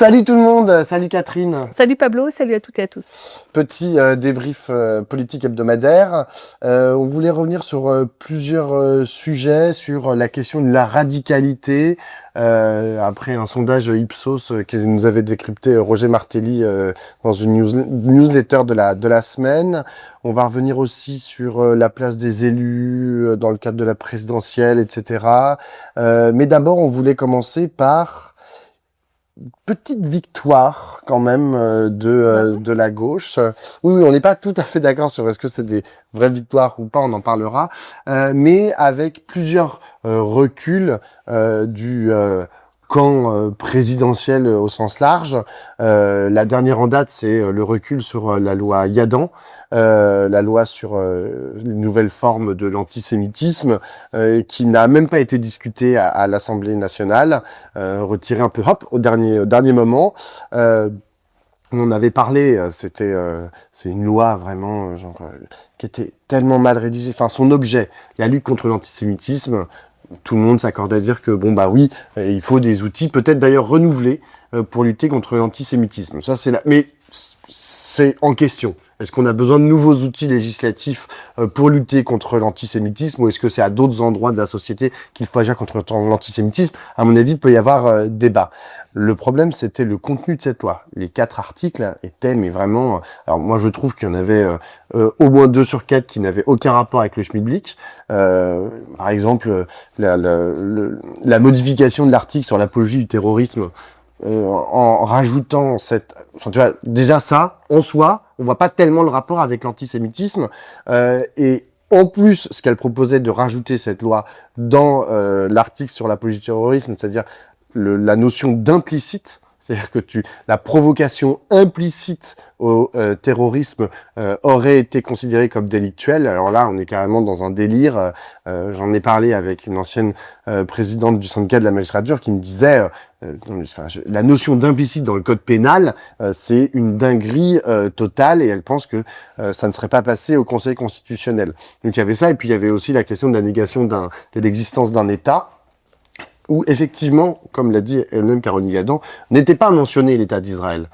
Salut tout le monde, salut Catherine. Salut Pablo, salut à toutes et à tous. Petit débrief politique hebdomadaire. On voulait revenir sur plusieurs sujets, sur la question de la radicalité. Après un sondage Ipsos que nous avait décrypté Roger Martelly dans une newsletter de la semaine. On va revenir aussi sur la place des élus dans le cadre de la présidentielle, etc. Mais d'abord, on voulait commencer par petite victoire quand même de la gauche. Oui, on n'est pas tout à fait d'accord sur est-ce que c'est des vraies victoires ou pas, on en parlera, mais avec plusieurs reculs du camp présidentiel au sens large. La dernière en date, c'est le recul sur la loi Yadan, la loi sur une nouvelle forme de l'antisémitisme, qui n'a même pas été discutée à l'Assemblée nationale, retirée un peu au dernier moment. On en avait parlé, c'est une loi vraiment qui était tellement mal rédigée. Enfin, son objet, la lutte contre l'antisémitisme, tout le monde s'accorde à dire que bon bah oui, il faut des outils, peut-être d'ailleurs renouvelés, pour lutter contre l'antisémitisme. Ça c'est mais c'est en question. Est-ce qu'on a besoin de nouveaux outils législatifs pour lutter contre l'antisémitisme, ou est-ce que c'est à d'autres endroits de la société qu'il faut agir contre l'antisémitisme? À mon avis, il peut y avoir débat. Le problème, c'était le contenu de cette loi. Les 4 articles étaient, mais vraiment... alors moi, je trouve qu'il y en avait au moins 2 sur 4 qui n'avaient aucun rapport avec le schmilblick. Par exemple, la modification de l'article sur l'apologie du terrorisme, en rajoutant enfin, tu vois, déjà ça, en soi, on voit pas tellement le rapport avec l'antisémitisme, et en plus, ce qu'elle proposait de rajouter cette loi dans l'article sur l'apologie du terrorisme, c'est-à-dire la notion d'implicite, c'est-à-dire que la provocation implicite au terrorisme aurait été considérée comme délictuelle. Alors là, on est carrément dans un délire. J'en ai parlé avec une ancienne présidente du syndicat de la magistrature qui me disait la notion d'implicite dans le code pénal, c'est une dinguerie totale, et elle pense que ça ne serait pas passé au Conseil constitutionnel. Donc il y avait ça, et puis il y avait aussi la question de la négation de l'existence d'un État, où effectivement, comme l'a dit elle-même Caroline Yadan, n'était pas mentionné l'État d'Israël.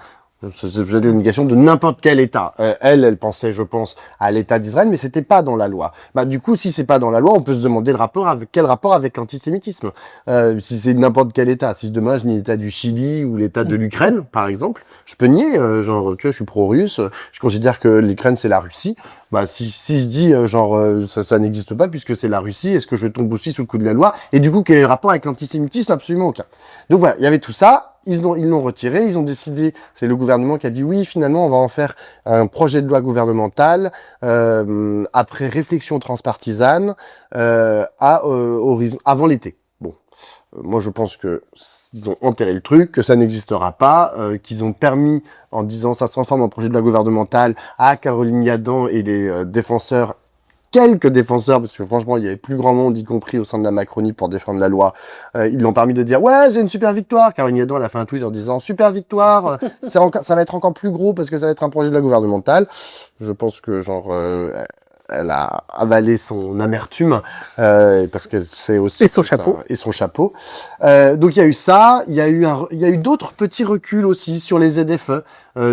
C'était la négation de n'importe quel État. Elle pensait, je pense, à l'État d'Israël, mais c'était pas dans la loi. Bah du coup, si c'est pas dans la loi, on peut se demander quel rapport avec l'antisémitisme. Si c'est n'importe quel État, si demain je nie l'État du Chili ou l'État de l'Ukraine, par exemple, je peux nier, que je suis pro-russe, je considère que l'Ukraine c'est la Russie. Bah si je dis ça n'existe pas puisque c'est la Russie, est-ce que je tombe aussi sous le coup de la loi? Et du coup, quel est le rapport avec l'antisémitisme? Absolument aucun. Donc voilà, il y avait tout ça. Ils l'ont retiré, ils ont décidé, c'est le gouvernement qui a dit oui, finalement, on va en faire un projet de loi gouvernemental, après réflexion transpartisane, avant l'été. Bon, moi je pense que ils ont enterré le truc, que ça n'existera pas, qu'ils ont permis, en disant ça se transforme en projet de loi gouvernemental, à Caroline Yadan et les défenseurs, quelques défenseurs, parce que franchement, il y avait plus grand monde, y compris au sein de la Macronie, pour défendre la loi. Ils l'ont permis de dire, ouais, c'est une super victoire. Caroline Yadan, elle a fait un tweet en disant, super victoire, ça va être encore plus gros parce que ça va être un projet de loi gouvernemental. Je pense que, elle a avalé son amertume, parce que c'est aussi... Et son chapeau. Et son chapeau. Donc, il y a eu ça. Il y a eu d'autres petits reculs aussi sur les ZFE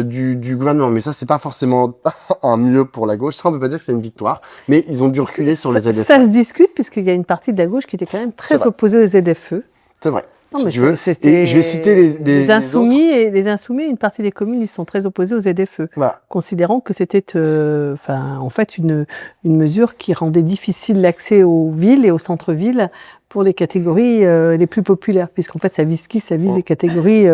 du gouvernement. Mais ça, c'est pas forcément un mieux pour la gauche. Ça, on peut pas dire que c'est une victoire. Mais ils ont dû reculer sur les ZFE. Ça se discute, puisqu'il y a une partie de la gauche qui était quand même très opposée aux ZFE. C'est vrai. Non, si mais tu veux. C'était... Et je vais citer les insoumis et les insoumis, une partie des communes, ils sont très opposés aux ZFE, voilà. Considérant que c'était en fait une mesure qui rendait difficile l'accès aux villes et aux centres-villes pour les catégories les plus populaires, puisqu'en fait ça vise qui? Ça vise les catégories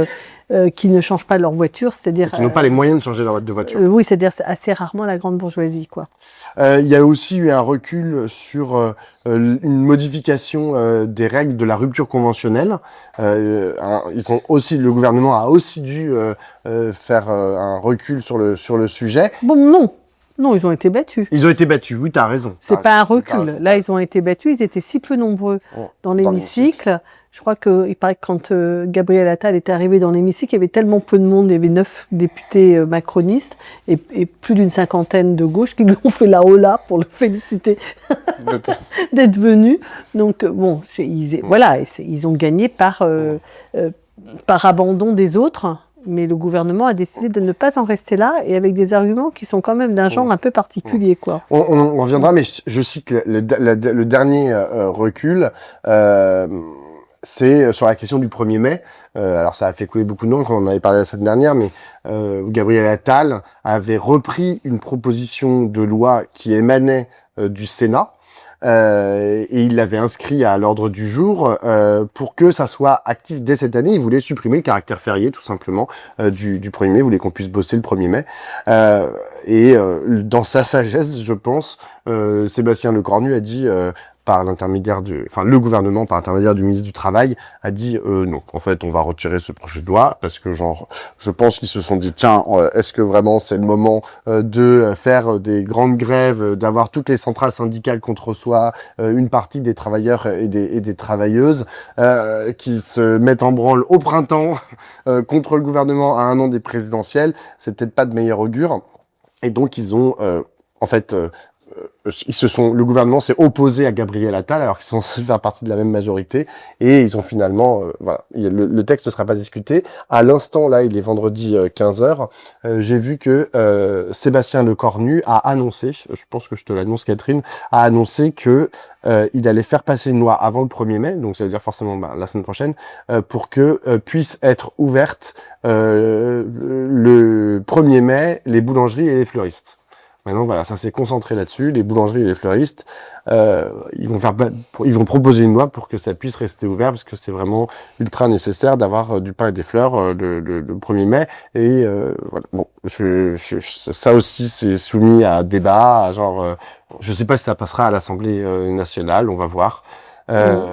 qui ne changent pas leur voiture, c'est-à-dire... qui n'ont pas les moyens de changer leur voiture. Oui, c'est-à-dire assez rarement la grande bourgeoisie, quoi. Il y a aussi eu un recul sur une modification des règles de la rupture conventionnelle. Le gouvernement a aussi dû faire un recul sur le sujet. Bon, non, ils ont été battus. Ils ont été battus, oui, t'as raison. C'est pas un recul. Là, ils ont été battus, ils étaient si peu nombreux dans l'hémicycle. Je crois qu'il paraît que quand Gabriel Attal est arrivé dans l'hémicycle, il y avait tellement peu de monde, il y avait 9 députés macronistes et plus d'une cinquantaine de gauche qui lui ont fait la hola pour le féliciter d'être venu. Donc bon, ils ont gagné par abandon des autres. Mais le gouvernement a décidé de ne pas en rester là, et avec des arguments qui sont quand même d'un genre un peu particulier, quoi. On reviendra, mais je cite le dernier recul, c'est sur la question du 1er mai. Alors ça a fait couler beaucoup de noms, quand on en avait parlé la semaine dernière, mais Gabriel Attal avait repris une proposition de loi qui émanait du Sénat, et il l'avait inscrit à l'ordre du jour pour que ça soit actif dès cette année. Il voulait supprimer le caractère férié, tout simplement, du 1er mai. Il voulait qu'on puisse bosser le 1er mai. Dans sa sagesse, je pense, Sébastien Lecornu a dit... par l'intermédiaire le gouvernement, par l'intermédiaire du ministre du Travail, a dit non. En fait, on va retirer ce projet de loi parce que je pense qu'ils se sont dit tiens, est-ce que vraiment c'est le moment de faire des grandes grèves, d'avoir toutes les centrales syndicales contre soi, une partie des travailleurs et des travailleuses qui se mettent en branle au printemps contre le gouvernement à un an des présidentielles, c'est peut-être pas de meilleur augure. Et donc ils ont le gouvernement s'est opposé à Gabriel Attal alors qu'ils sont censés faire partie de la même majorité, et ils ont finalement, le texte ne sera pas discuté. À l'instant, là, il est vendredi 15h, j'ai vu que Sébastien Lecornu a annoncé, je pense que je te l'annonce Catherine, a annoncé que il allait faire passer une loi avant le 1er mai, donc ça veut dire forcément la semaine prochaine, pour que puissent être ouvertes le 1er mai les boulangeries et les fleuristes. Maintenant, voilà, ça s'est concentré là-dessus. Les boulangeries et les fleuristes, ils vont proposer une loi pour que ça puisse rester ouvert, parce que c'est vraiment ultra nécessaire d'avoir du pain et des fleurs le 1er mai. Et voilà. Bon, ça aussi, c'est soumis à débat. Je sais pas si ça passera à l'Assemblée nationale. On va voir. On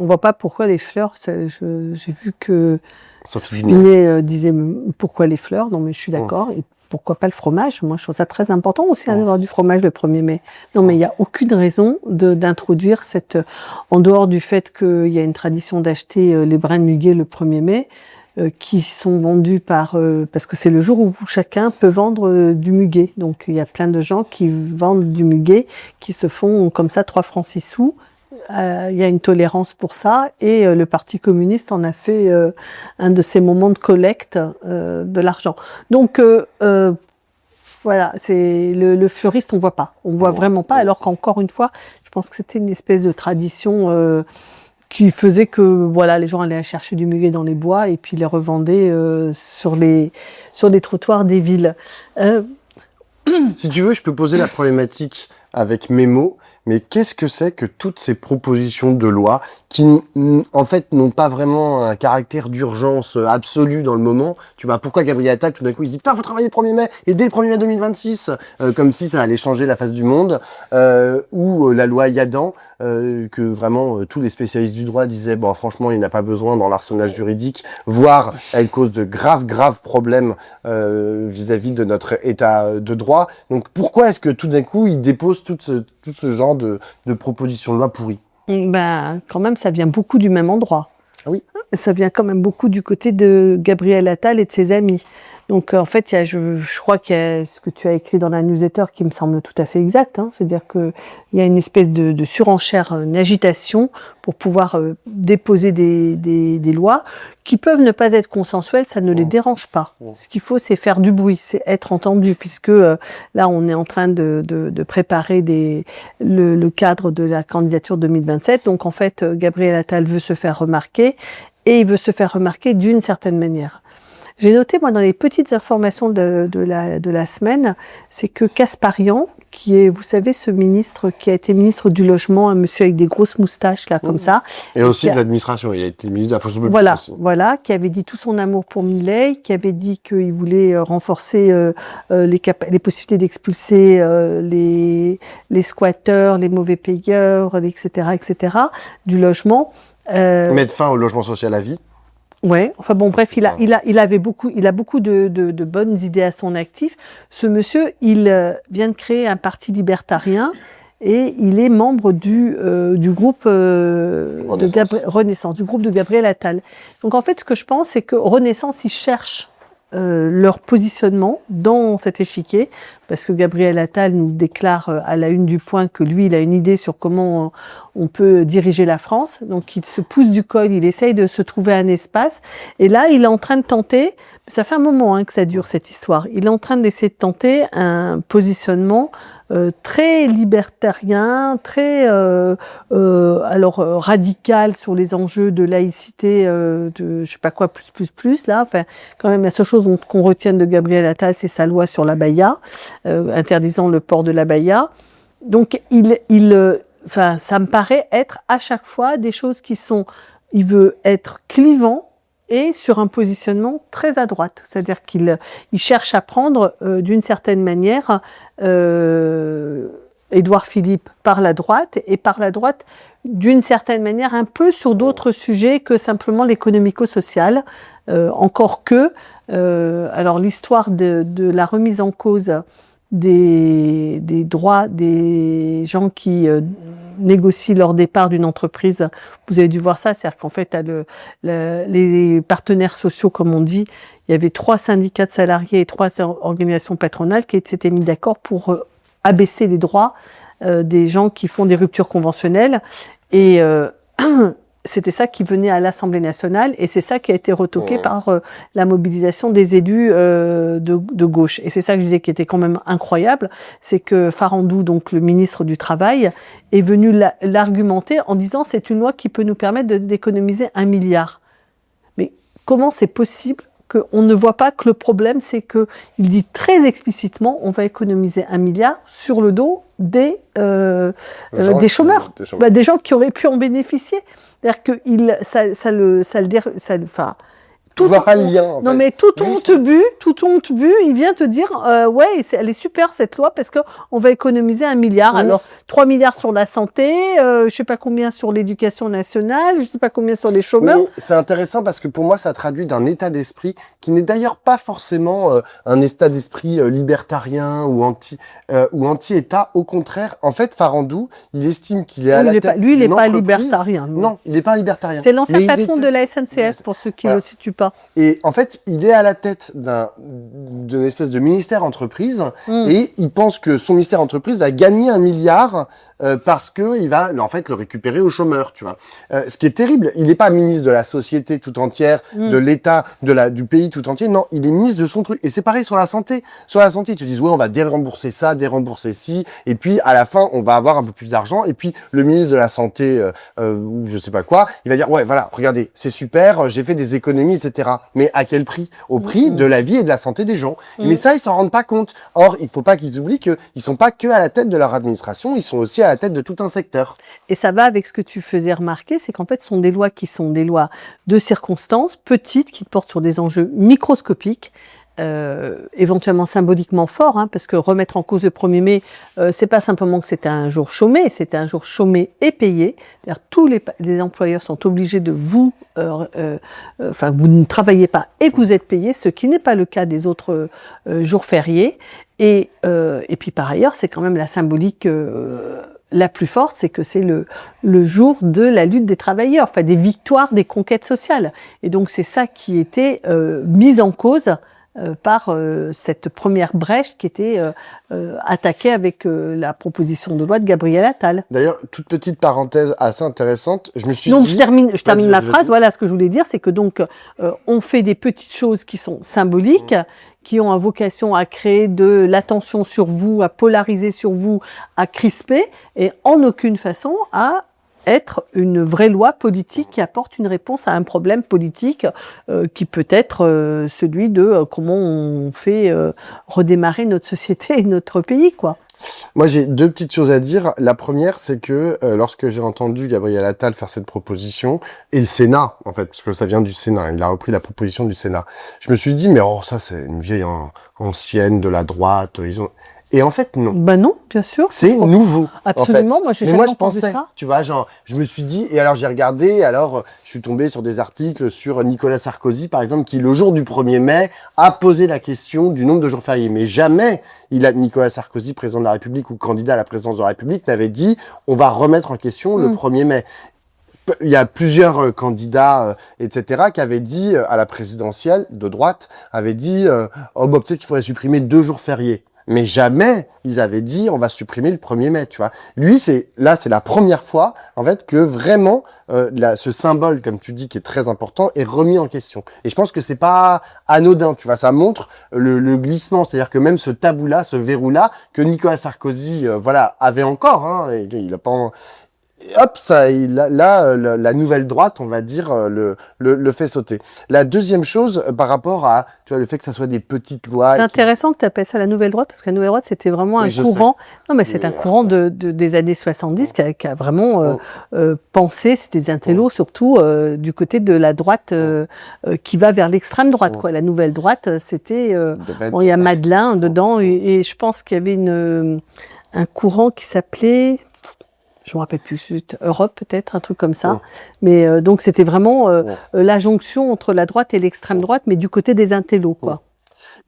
voit pas pourquoi les fleurs. J'ai vu que Sophie Binet disait pourquoi les fleurs. Non, mais je suis d'accord. Et pourquoi pas le fromage? Moi, je trouve ça très important aussi d'avoir du fromage le 1er mai. Non, mais il n'y a aucune raison d'introduire en dehors du fait qu'il y a une tradition d'acheter les brins de muguet le 1er mai, qui sont vendus parce que c'est le jour où chacun peut vendre du muguet. Donc, il y a plein de gens qui vendent du muguet, qui se font comme ça 3 francs 6 sous. Il y a une tolérance pour ça, et le Parti communiste en a fait un de ses moments de collecte de l'argent. Donc voilà, c'est le fleuriste, on voit vraiment pas, alors qu'encore une fois, je pense que c'était une espèce de tradition qui faisait que voilà, les gens allaient chercher du muguet dans les bois et puis les revendaient sur les trottoirs des villes. Si tu veux, je peux poser la problématique avec mes mots, mais qu'est-ce que c'est que toutes ces propositions de loi qui, en fait, n'ont pas vraiment un caractère d'urgence absolue dans le moment? Tu vois, pourquoi Gabriel Attal, tout d'un coup, il se dit « Putain, faut travailler le 1er mai, et dès le 1er mai 2026 !» Comme si ça allait changer la face du monde. Ou la loi Yadan, que vraiment tous les spécialistes du droit disaient « Bon, franchement, il n'a pas besoin dans l'arsenal juridique, voire elle cause de graves problèmes vis-à-vis de notre état de droit. » Donc, pourquoi est-ce que tout d'un coup, il dépose tout ce genre de propositions de loi pourries? Ben, quand même, ça vient beaucoup du même endroit. Ah oui. Ça vient quand même beaucoup du côté de Gabriel Attal et de ses amis. Donc, en fait, je crois qu'il y a ce que tu as écrit dans la newsletter qui me semble tout à fait exact. C'est-à-dire qu'il y a une espèce de surenchère, une agitation pour pouvoir déposer des lois qui peuvent ne pas être consensuelles, ça ne les dérange pas. Ce qu'il faut, c'est faire du bruit, c'est être entendu, puisque là, on est en train de préparer le cadre de la candidature 2027. Donc, en fait, Gabriel Attal veut se faire remarquer, et il veut se faire remarquer d'une certaine manière. J'ai noté, moi, dans les petites informations de la semaine, c'est que Kasparian, qui est, vous savez, ce ministre qui a été ministre du Logement, un monsieur avec des grosses moustaches, là, comme ça. Et aussi de l'administration, il a été ministre de la fonction publique aussi. Voilà, qui avait dit tout son amour pour Milei, qui avait dit qu'il voulait renforcer les possibilités d'expulser les squatteurs, les mauvais payeurs, etc., du logement. Mettre fin au logement social à vie. Ouais, enfin bon, bref, il a beaucoup de bonnes idées à son actif. Ce monsieur, il vient de créer un parti libertarien et il est membre du groupe Renaissance, du groupe de Gabriel Attal. Donc en fait, ce que je pense, c'est que Renaissance, il cherche leur positionnement dans cet échiquier, parce que Gabriel Attal nous déclare à la une du Point que lui, il a une idée sur comment on peut diriger la France. Donc, il se pousse du col, il essaye de se trouver un espace. Et là, il est en train de tenter, ça fait un moment que ça dure cette histoire, il est en train d'essayer de tenter un positionnement très libertarien, très radical sur les enjeux de laïcité, de je sais pas quoi, plus là. Enfin, quand même, la seule chose qu'on retienne de Gabriel Attal, c'est sa loi sur l'abaya, interdisant le port de l'abaya. Donc, enfin, ça me paraît être à chaque fois des choses qui sont, il veut être clivant et sur un positionnement très à droite. C'est-à-dire qu'il cherche à prendre, d'une certaine manière, Édouard Philippe par la droite, et par la droite, d'une certaine manière, un peu sur d'autres sujets que simplement l'économico-social. Encore que, alors l'histoire de la remise en cause des droits des gens qui négocient leur départ d'une entreprise. Vous avez dû voir ça, c'est-à-dire qu'en fait, les partenaires sociaux, comme on dit, il y avait 3 syndicats de salariés et 3 organisations patronales qui s'étaient mis d'accord pour abaisser les droits des gens qui font des ruptures conventionnelles. Et c'était ça qui venait à l'Assemblée nationale, et c'est ça qui a été retoqué par la mobilisation des élus de gauche. Et c'est ça que je disais qui était quand même incroyable, c'est que Farandou, donc le ministre du Travail, est venu l'argumenter en disant c'est une loi qui peut nous permettre d'économiser 1 milliard. Mais comment c'est possible qu'on ne voit pas que le problème, c'est qu'il dit très explicitement on va économiser 1 milliard sur le dos des chômeurs, des gens qui auraient pu en bénéficier. C'est-à-dire que tout voit le lien. En non, fait. Mais tout honte bu, il vient te dire ouais, elle est super cette loi parce que on va économiser 1 milliard. Oui, alors 3 milliards sur la santé, je sais pas combien sur l'éducation nationale, je sais pas combien sur les chômeurs. Oui, c'est intéressant parce que pour moi, ça traduit d'un état d'esprit qui n'est d'ailleurs pas forcément un état d'esprit libertarien ou anti-État. Au contraire, en fait, Farandou, il estime qu'il est à la tête lui, il n'est pas entreprise. libertarien. Non, il n'est pas libertarien. C'est l'ancien patron de la SNCF, pour ceux qui ne le situent pas. Et en fait, il est à la tête d'une espèce de ministère entreprise et il pense que son ministère entreprise va gagner 1 milliard parce que il va en fait le récupérer aux chômeurs, tu vois. Ce qui est terrible, il n'est pas ministre de la société tout entière, de l'État, du pays tout entier. Non, il est ministre de son truc. Et c'est pareil sur la santé. Sur la santé, ils te disent ouais, on va dérembourser ça, dérembourser ci, et puis à la fin, on va avoir un peu plus d'argent. Et puis le ministre de la santé ou je sais pas quoi, il va dire ouais, voilà, regardez, c'est super, j'ai fait des économies, etc. Mais à quel prix? Au prix de la vie et de la santé des gens. Mais ça, ils s'en rendent pas compte. Or, il faut pas qu'ils oublient qu'ils sont pas que à la tête de leur administration, ils sont aussi à la tête de tout un secteur. Et ça va avec ce que tu faisais remarquer, c'est qu'en fait, ce sont des lois qui sont des lois de circonstances, petites, qui portent sur des enjeux microscopiques, éventuellement symboliquement forts, parce que remettre en cause le 1er mai, c'est pas simplement que c'était un jour chômé, c'était un jour chômé et payé. C'est-à-dire, tous les employeurs sont obligés de vous ne travaillez pas et vous êtes payé, ce qui n'est pas le cas des autres jours fériés. Et puis par ailleurs, c'est quand même la symbolique la plus forte, c'est que c'est le jour de la lutte des travailleurs, enfin des victoires, des conquêtes sociales. Et donc c'est ça qui était mis en cause par cette première brèche qui était attaquée avec la proposition de loi de Gabriel Attal. D'ailleurs, toute petite parenthèse assez intéressante, je me suis donc dit... je termine la phrase. Voilà, ce que je voulais dire, c'est que donc on fait des petites choses qui sont symboliques, qui ont à vocation à créer de l'attention sur vous, à polariser sur vous, à crisper, et en aucune façon à être une vraie loi politique qui apporte une réponse à un problème politique qui peut être celui de comment on fait redémarrer notre société et notre pays, quoi. Moi, j'ai 2 petites choses à dire. La première, c'est que lorsque j'ai entendu Gabriel Attal faire cette proposition, et le Sénat, en fait, parce que ça vient du Sénat, il a repris la proposition du Sénat, je me suis dit, mais ça, c'est une vieille ancienne de la droite, ils ont... Et en fait, non. Ben non, bien sûr. C'est nouveau. Absolument, en fait. moi j'ai jamais entendu ça. Tu vois, genre, je me suis dit, et alors j'ai regardé, alors je suis tombé sur des articles sur Nicolas Sarkozy, par exemple, qui le jour du 1er mai a posé la question du nombre de jours fériés. Mais jamais Nicolas Sarkozy, président de la République ou candidat à la présidence de la République, n'avait dit, on va remettre en question le 1er mai. il y a plusieurs candidats, etc., qui avaient dit à la présidentielle de droite, avaient dit oh bah peut-être qu'il faudrait supprimer 2 jours fériés. Mais jamais ils avaient dit on va supprimer le 1er mai, tu vois. Lui, c'est la première fois en fait que vraiment ce symbole, comme tu dis, qui est très important, est remis en question. Et je pense que c'est pas anodin, tu vois. Ça montre le glissement, c'est-à-dire que même ce tabou-là, ce verrou-là, que Nicolas Sarkozy, voilà, avait encore. Hein, et il a pas. Et hop, la nouvelle droite, on va dire, le fait sauter. La deuxième chose, par rapport à, tu vois, le fait que ça soit des petites lois. C'est intéressant que tu appelles ça la nouvelle droite, parce que la nouvelle droite, c'était vraiment un courant. Non, mais c'est un courant des années 70 qui a vraiment pensé, c'était des intellos surtout, du côté de la droite qui va vers l'extrême droite, quoi. La nouvelle droite, c'était, bon, il y a Madelin dedans, et je pense qu'il y avait un courant qui s'appelait, je me rappelle plus, Europe peut-être, un truc comme ça. Mais donc c'était vraiment la jonction entre la droite et l'extrême droite, mais du côté des intellos, quoi.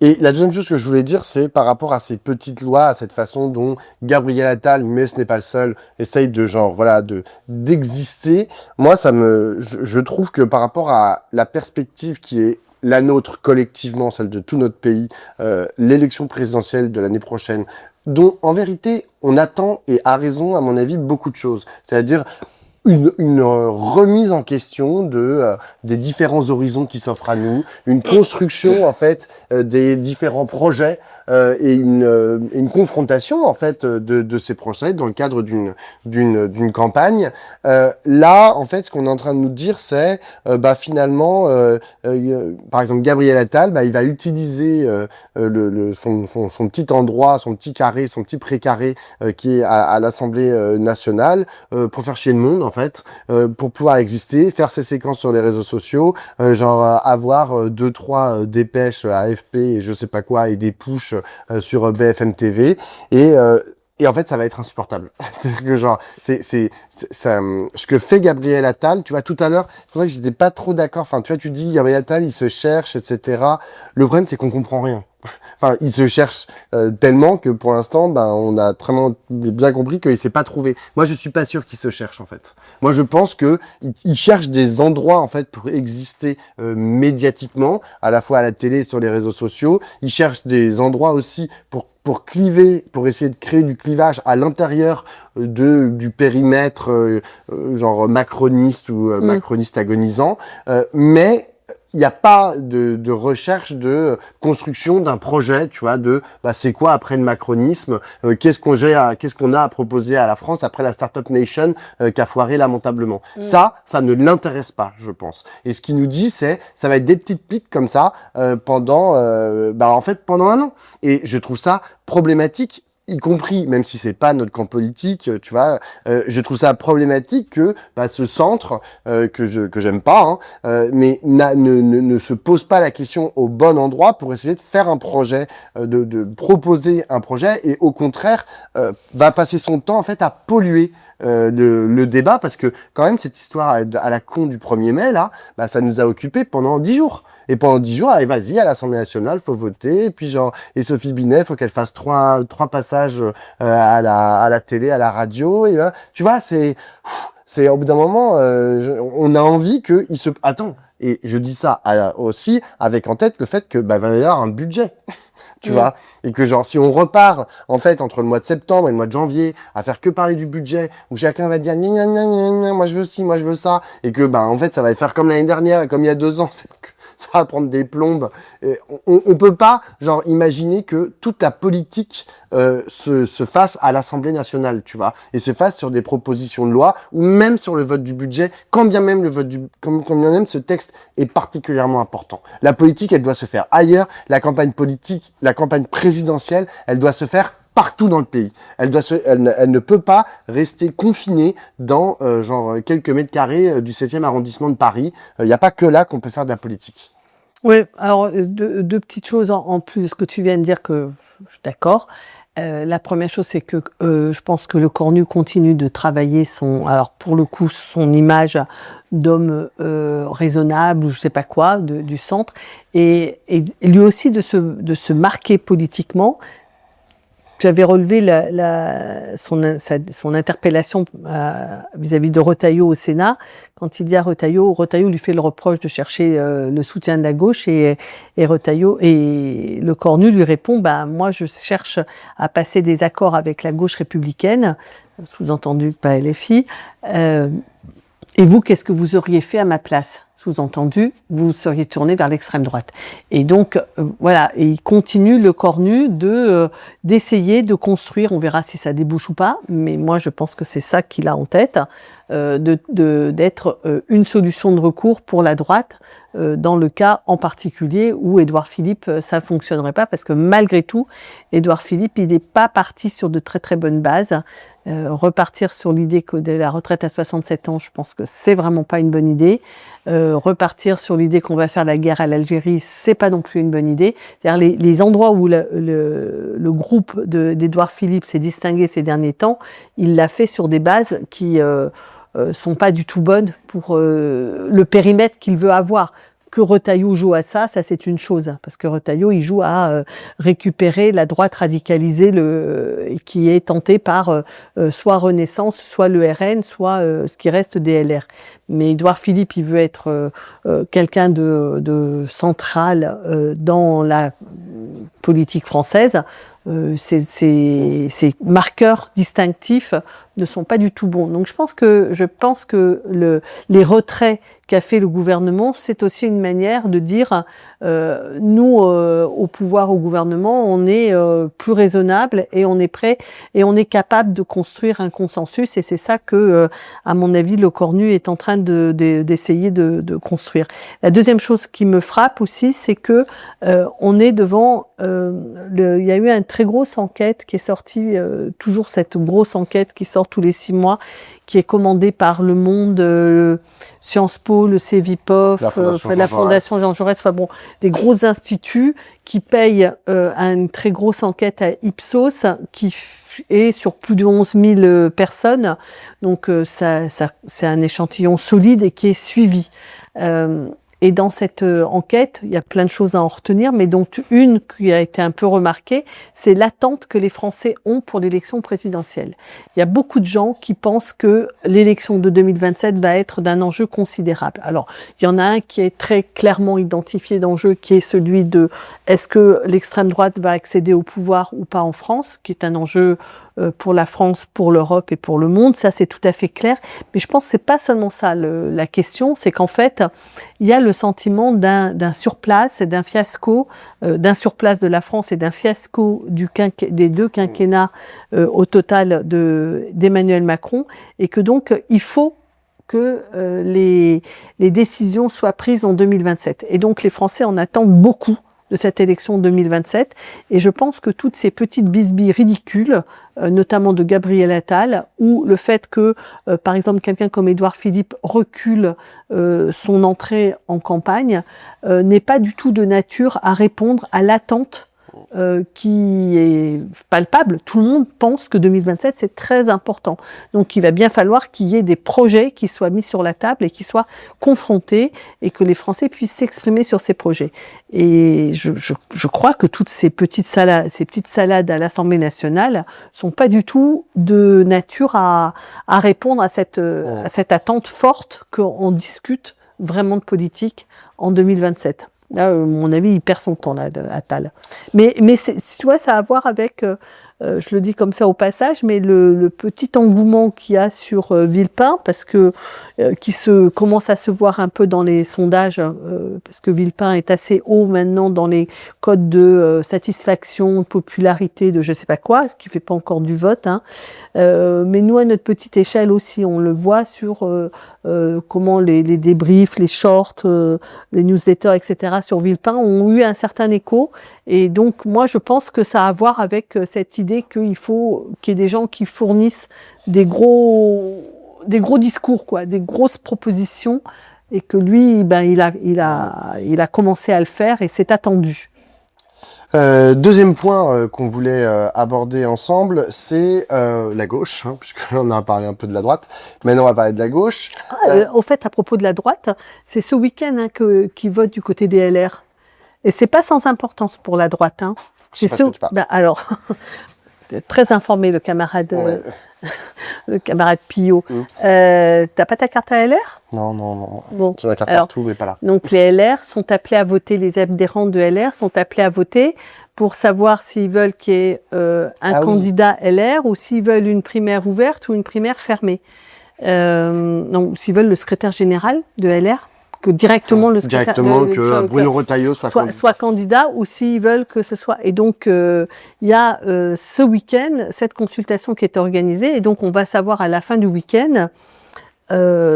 Et la deuxième chose que je voulais dire, c'est par rapport à ces petites lois, à cette façon dont Gabriel Attal, mais ce n'est pas le seul, essaye de genre, voilà, d'exister. Moi, je trouve que par rapport à la perspective qui est la nôtre collectivement, celle de tout notre pays, l'élection présidentielle de l'année prochaine, dont en vérité on attend, et à raison à mon avis, beaucoup de choses. C'est-à-dire une remise en question des différents horizons qui s'offrent à nous, une construction en fait des différents projets et une confrontation en fait de ces projets dans le cadre d'une campagne. Là, en fait, ce qu'on est en train de nous dire, c'est finalement, par exemple, Gabriel Attal, il va utiliser son petit endroit, son petit carré, son petit précaré qui est à l'Assemblée nationale pour faire chier le monde, en fait, pour pouvoir exister, faire ses séquences sur les réseaux sociaux, avoir 2-3 dépêches AFP et je sais pas quoi et des pushs sur BFM TV et en fait, ça va être insupportable. C'est-à-dire que ce que fait Gabriel Attal, tu vois, tout à l'heure, c'est pour ça que j'étais pas trop d'accord. Enfin, tu vois, tu dis, Gabriel Attal, il se cherche, etc. Le problème, c'est qu'on comprend rien. Enfin, il se cherche tellement que pour l'instant, on a vraiment bien compris qu'il s'est pas trouvé. Moi, je suis pas sûr qu'il se cherche, en fait. Moi, je pense que il cherche des endroits, en fait, pour exister médiatiquement, à la fois à la télé, sur les réseaux sociaux. Il cherche des endroits aussi pour cliver, pour essayer de créer du clivage à l'intérieur du périmètre genre macroniste ou macroniste agonisant, mais il n'y a pas de recherche de construction d'un projet, tu vois, c'est quoi après le macronisme, qu'est-ce qu'on a à proposer à la France après la Startup Nation qui a foiré lamentablement. Ça ne l'intéresse pas, je pense. Et ce qu'il nous dit, ça va être des petites piques comme ça pendant un an. Et je trouve ça problématique, y compris, même si c'est pas notre camp politique, tu vois, je trouve ça problématique que ce centre que j'aime pas, mais ne se pose pas la question au bon endroit pour essayer de faire un projet, de proposer un projet, et au contraire va passer son temps en fait à polluer le débat, parce que quand même cette histoire à la con du 1er mai là, ça nous a occupé pendant 10 jours. Et pendant 10 jours, allez, vas-y, à l'Assemblée nationale, faut voter. Et puis et Sophie Binet, faut qu'elle fasse trois passages à la télé, à la radio. Et tu vois, c'est au bout d'un moment, on a envie qu'il se. Attends. Et je dis ça aussi avec en tête le fait que va y avoir un budget. Tu vois, et que si on repart en fait entre le mois de septembre et le mois de janvier à faire que parler du budget, où chacun va dire gna, gna, gna, gna, moi je veux ci, moi je veux ça, et que en fait ça va faire comme l'année dernière, comme il y a 2 ans, ça va prendre des plombes. Et on peut pas imaginer que toute la politique se fasse à l'Assemblée nationale, tu vois, et se fasse sur des propositions de loi ou même sur le vote du budget, quand bien même ce texte est particulièrement important. La politique, elle doit se faire ailleurs. La campagne politique, la campagne présidentielle, elle doit se faire partout dans le pays. Elle ne peut pas rester confinée dans quelques mètres carrés du 7e arrondissement de Paris. Il n'y a pas que là qu'on peut faire de la politique. Oui, alors deux petites choses en plus de ce que tu viens de dire, que je suis d'accord. La première chose, c'est que je pense que le Cornu continue de travailler pour le coup, son image d'homme raisonnable ou je sais pas quoi du centre, et lui aussi de se marquer politiquement. j'avais relevé son interpellation vis-à-vis de Retailleau au Sénat, quand il dit à Retailleau lui fait le reproche de chercher le soutien de la gauche, et Retailleau, et Le Cornu lui répond, moi je cherche à passer des accords avec la gauche républicaine, sous-entendu pas LFI, et vous, qu'est-ce que vous auriez fait à ma place ? Sous-entendu, vous seriez tourné vers l'extrême droite. Et donc, voilà, et il continue, Le Cornu, d'essayer de construire, on verra si ça débouche ou pas, mais moi je pense que c'est ça qu'il a en tête, d'être une solution de recours pour la droite, dans le cas en particulier où Édouard Philippe, ça ne fonctionnerait pas, parce que malgré tout, Édouard Philippe, il n'est pas parti sur de très très bonnes bases. Repartir sur l'idée que de la retraite à 67 ans, je pense que c'est vraiment pas une bonne idée. Repartir sur l'idée qu'on va faire la guerre à l'Algérie, c'est pas non plus une bonne idée. C'est-à-dire les endroits où le groupe d'Édouard Philippe s'est distingué ces derniers temps, il l'a fait sur des bases qui sont pas du tout bonnes pour le périmètre qu'il veut avoir. Que Retailleau joue à ça c'est une chose, parce que Retailleau, il joue à récupérer la droite radicalisée qui est tentée par soit Renaissance, soit le RN, soit ce qui reste des LR. Mais Édouard Philippe, il veut être quelqu'un de central dans la politique française. Ces marqueurs distinctifs ne sont pas du tout bons. Donc je pense que les retraits qu'a fait le gouvernement, c'est aussi une manière de dire nous, au pouvoir, au gouvernement, on est plus raisonnable et on est prêt et on est capable de construire un consensus, et c'est ça que, à mon avis, Le Cornu est en train d'essayer de construire. La deuxième chose qui me frappe aussi, c'est que on est devant il y a eu une très grosse enquête qui est sortie, toujours cette grosse enquête qui sort tous les 6 mois, qui est commandée par Le Monde, Sciences Po, le Cevipof, la Fondation Jean Jaurès, des gros instituts qui payent une très grosse enquête à Ipsos, qui est sur plus de 11 000 personnes. Donc c'est un échantillon solide et qui est suivi. Et dans cette enquête, il y a plein de choses à en retenir, mais donc une qui a été un peu remarquée, c'est l'attente que les Français ont pour l'élection présidentielle. Il y a beaucoup de gens qui pensent que l'élection de 2027 va être d'un enjeu considérable. Alors, il y en a un qui est très clairement identifié d'enjeu, qui est celui de est-ce que l'extrême droite va accéder au pouvoir ou pas en France, qui est un enjeu pour la France, pour l'Europe et pour le monde. Ça, c'est tout à fait clair. Mais je pense que c'est pas seulement ça la question, c'est qu'en fait, il y a le sentiment d'un surplace et d'un fiasco, d'un surplace de la France et d'un fiasco des 2 quinquennats au total d'Emmanuel Macron, et que donc il faut que les décisions soient prises en 2027. Et donc les Français en attendent beaucoup de cette élection 2027, et je pense que toutes ces petites bisbilles ridicules, notamment de Gabriel Attal, ou le fait que, par exemple, quelqu'un comme Édouard Philippe recule son entrée en campagne, n'est pas du tout de nature à répondre à l'attente qui est palpable. Tout le monde pense que 2027, c'est très important. Donc, il va bien falloir qu'il y ait des projets qui soient mis sur la table et qui soient confrontés, et que les Français puissent s'exprimer sur ces projets. Et je crois que toutes ces petites salades à l'Assemblée nationale sont pas du tout de nature à répondre à cette attente forte qu'on discute vraiment de politique en 2027. Là, à mon avis, il perd son temps, là, Attal. Mais tu vois, ça a à voir avec, je le dis comme ça au passage, mais le petit engouement qu'il y a sur Villepin, parce que qui commence à se voir un peu dans les sondages, parce que Villepin est assez haut maintenant dans les codes de satisfaction, de popularité, de je sais pas quoi, ce qui fait pas encore du vote, hein. Mais nous, à notre petite échelle aussi, on le voit sur comment les débriefs, les shorts, les newsletters, etc. sur Villepin ont eu un certain écho. Et donc, moi, je pense que ça a à voir avec cette idée qu'il faut qu'il y ait des gens qui fournissent des gros discours, quoi, des grosses propositions, et que lui, il a commencé à le faire, et c'est attendu. Deuxième point qu'on voulait aborder ensemble, c'est la gauche, hein, puisque là on a parlé un peu de la droite. Maintenant on va parler de la gauche. Au fait, à propos de la droite, c'est ce week-end, hein, qui vote du côté des LR. Et c'est pas sans importance pour la droite. Hein. Je sais pas de quoi tu parles. Alors, très informé, le camarade, Ouais. le camarade Pillot. Oups. T'as pas ta carte à LR? Non, non, non. Bon. J'ai ma carte Alors, partout, mais pas là. donc les LR sont appelés à voter, les adhérents de LR sont appelés à voter pour savoir s'ils veulent qu'il y ait un candidat LR ou s'ils veulent une primaire ouverte ou une primaire fermée. Non, s'ils veulent le secrétaire général de LR, que directement le secrétaire que Bruno Retailleau soit candidat, ou s'ils veulent que ce soit. Et donc, il y a ce week-end cette consultation qui est organisée, et donc on va savoir à la fin du week-end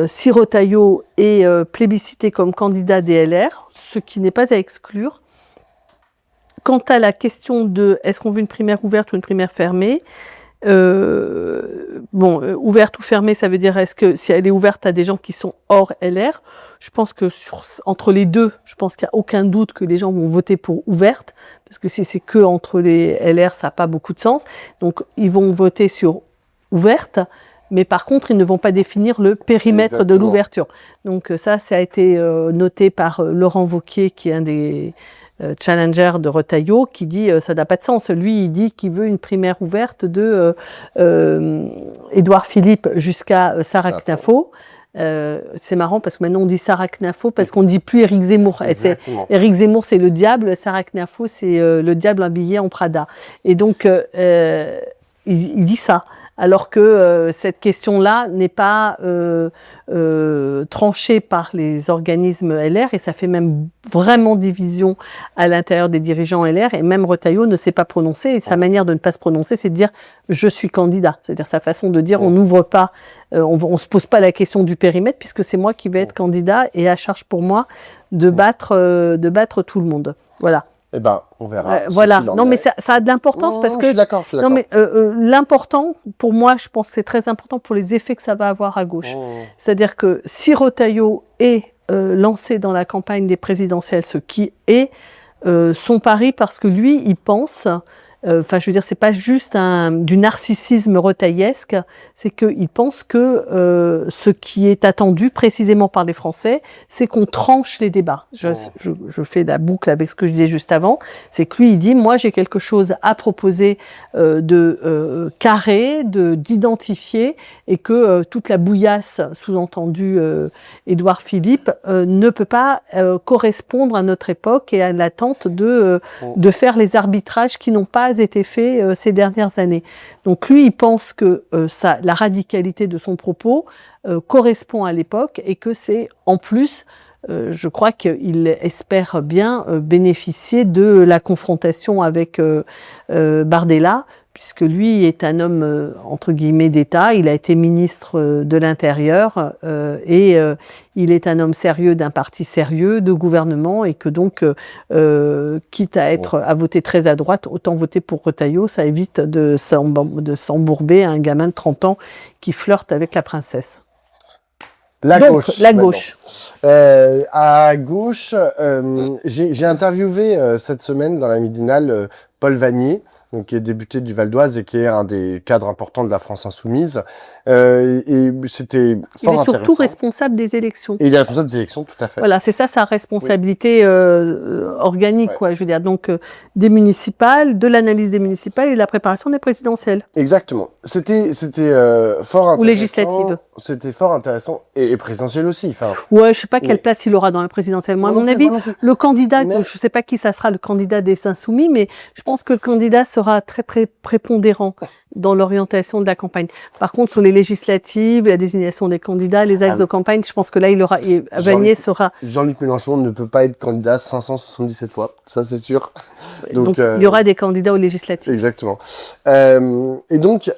si Retailleau est plébiscité comme candidat des LR, ce qui n'est pas à exclure. Quant à la question de est-ce qu'on veut une primaire ouverte ou une primaire fermée, ouverte ou fermée, ça veut dire est-ce que si elle est ouverte à des gens qui sont hors LR, je pense que entre les deux, je pense qu'il n'y a aucun doute que les gens vont voter pour ouverte, parce que si c'est que entre les LR, ça n'a pas beaucoup de sens. Donc ils vont voter sur ouverte, mais par contre, ils ne vont pas définir le périmètre de l'ouverture. Donc ça a été noté par Laurent Wauquiez, qui est un des challenger de Retailleau, qui dit ça n'a pas de sens. Lui, il dit qu'il veut une primaire ouverte de Édouard Philippe jusqu'à Sarah Knafo. C'est marrant parce que maintenant on dit Sarah Knafo parce qu'on dit plus Éric Zemmour. Éric Zemmour, c'est le diable. Sarah Knafo, c'est le diable habillé en Prada. Et donc il dit ça. Alors que cette question-là n'est pas tranchée par les organismes LR, et ça fait même vraiment division à l'intérieur des dirigeants LR, et même Retailleau ne s'est pas prononcé, et sa manière de ne pas se prononcer, c'est de dire « je suis candidat », c'est-à-dire sa façon de dire « on n'ouvre pas, on se pose pas la question du périmètre, puisque c'est moi qui vais être candidat, et à charge pour moi de battre tout le monde ». Voilà. Eh ben, on verra. Voilà. Non, mais ça a de l'importance parce que. Je suis d'accord. Non, mais l'important, pour moi, je pense que c'est très important pour les effets que ça va avoir à gauche. C'est-à-dire que si Retailleau est lancé dans la campagne des présidentielles, ce qui est son pari, parce que lui, il pense. Enfin, je veux dire, c'est pas juste du narcissisme retaillesque, c'est qu'il pense que ce qui est attendu précisément par les Français, c'est qu'on tranche les débats. Je fais la boucle avec ce que je disais juste avant, c'est que lui, il dit, moi, j'ai quelque chose à proposer de carré, d'identifié, et que toute la bouillasse, sous-entendu Édouard Philippe, ne peut pas correspondre à notre époque et à l'attente de faire les arbitrages qui n'ont pas été faits ces dernières années. Donc lui, il pense que la radicalité de son propos correspond à l'époque, et que c'est en plus, je crois qu'il espère bien bénéficier de la confrontation avec Bardella, puisque lui est un homme, entre guillemets, d'État. Il a été ministre de l'Intérieur et il est un homme sérieux d'un parti sérieux, de gouvernement, et que donc, quitte à voter très à droite, autant voter pour Retailleau, ça évite de s'embourber à un gamin de 30 ans qui flirte avec la princesse. La gauche. À gauche, j'ai interviewé cette semaine dans la Midinale Paul Vannier, donc qui est député du Val d'Oise et qui est un des cadres importants de la France Insoumise. Et c'était fort intéressant. Il est surtout responsable des élections. Et il est responsable des élections, tout à fait. Voilà, c'est ça sa responsabilité organique, quoi. Je veux dire, donc des municipales, de l'analyse des municipales et de la préparation des présidentielles. Exactement. C'était fort intéressant. Ou législatives. C'était fort intéressant et présidentiel aussi. Enfin. Ouais, je sais pas quelle place il aura dans la présidentielle. Moi, à mon avis, le candidat, je sais pas qui ça sera le candidat des Insoumis, mais je pense que le candidat sera très prépondérant dans l'orientation de la campagne. Par contre, sur les législatives, la désignation des candidats, les axes de campagne, je pense que là, Vannier sera... Jean-Luc Mélenchon ne peut pas être candidat 577 fois, ça c'est sûr. Donc il y aura des candidats aux législatives. Exactement. Et donc,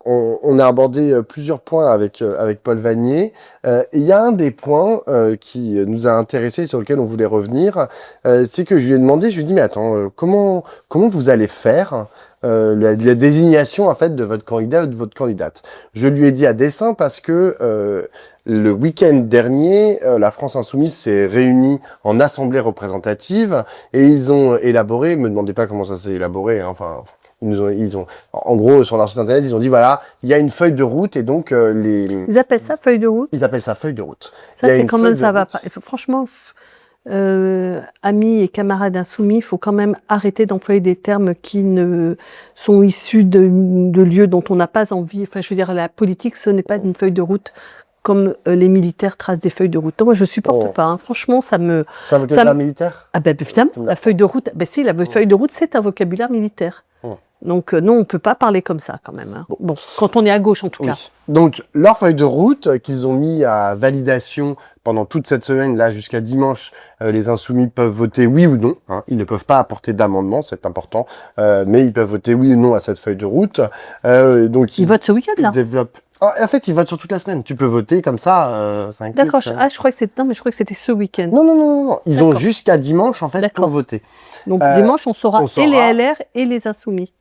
on a abordé plusieurs points avec Paul Vannier. Il y a un des points qui nous a intéressés, sur lequel on voulait revenir, c'est que je lui ai demandé, je lui ai dit, mais attends, comment vous allez faire la désignation en fait de votre candidat ou de votre candidate? Je lui ai dit à dessein parce que le week-end dernier, la France Insoumise s'est réunie en assemblée représentative et ils ont élaboré, me demandez pas comment ça s'est élaboré, hein, enfin... Ils ont, en gros, sur leur site internet, ils ont dit voilà, il y a une feuille de route et donc Ils appellent ça feuille de route. Ils appellent ça feuille de route. Ça, c'est quand même ça va pas. Franchement, amis et camarades insoumis, il faut quand même arrêter d'employer des termes qui ne sont issus de lieux dont on n'a pas envie. Enfin, je veux dire, la politique, ce n'est pas une feuille de route comme les militaires tracent des feuilles de route. Donc, moi, je supporte pas. Hein. Franchement, ça me... C'est un vocabulaire militaire? Ah ben, évidemment, la feuille de route... Ben si, la feuille de route, c'est un vocabulaire militaire. Donc, non, on ne peut pas parler comme ça, quand même. Hein. Bon, quand on est à gauche, en tout cas. Donc, leur feuille de route qu'ils ont mis à validation pendant toute cette semaine, là, jusqu'à dimanche, les insoumis peuvent voter oui ou non. Hein. Ils ne peuvent pas apporter d'amendement, c'est important, mais ils peuvent voter oui ou non à cette feuille de route. Donc, ils votent ce week-end, là. En fait, ils votent sur toute la semaine. Tu peux voter comme ça, 5 minutes. D'accord. Ah, je crois que c'était... Non, mais je crois que c'était ce week-end. Non. Ils ont jusqu'à dimanche, en fait, pour voter. Donc, dimanche, on saura et les LR et les insoumis.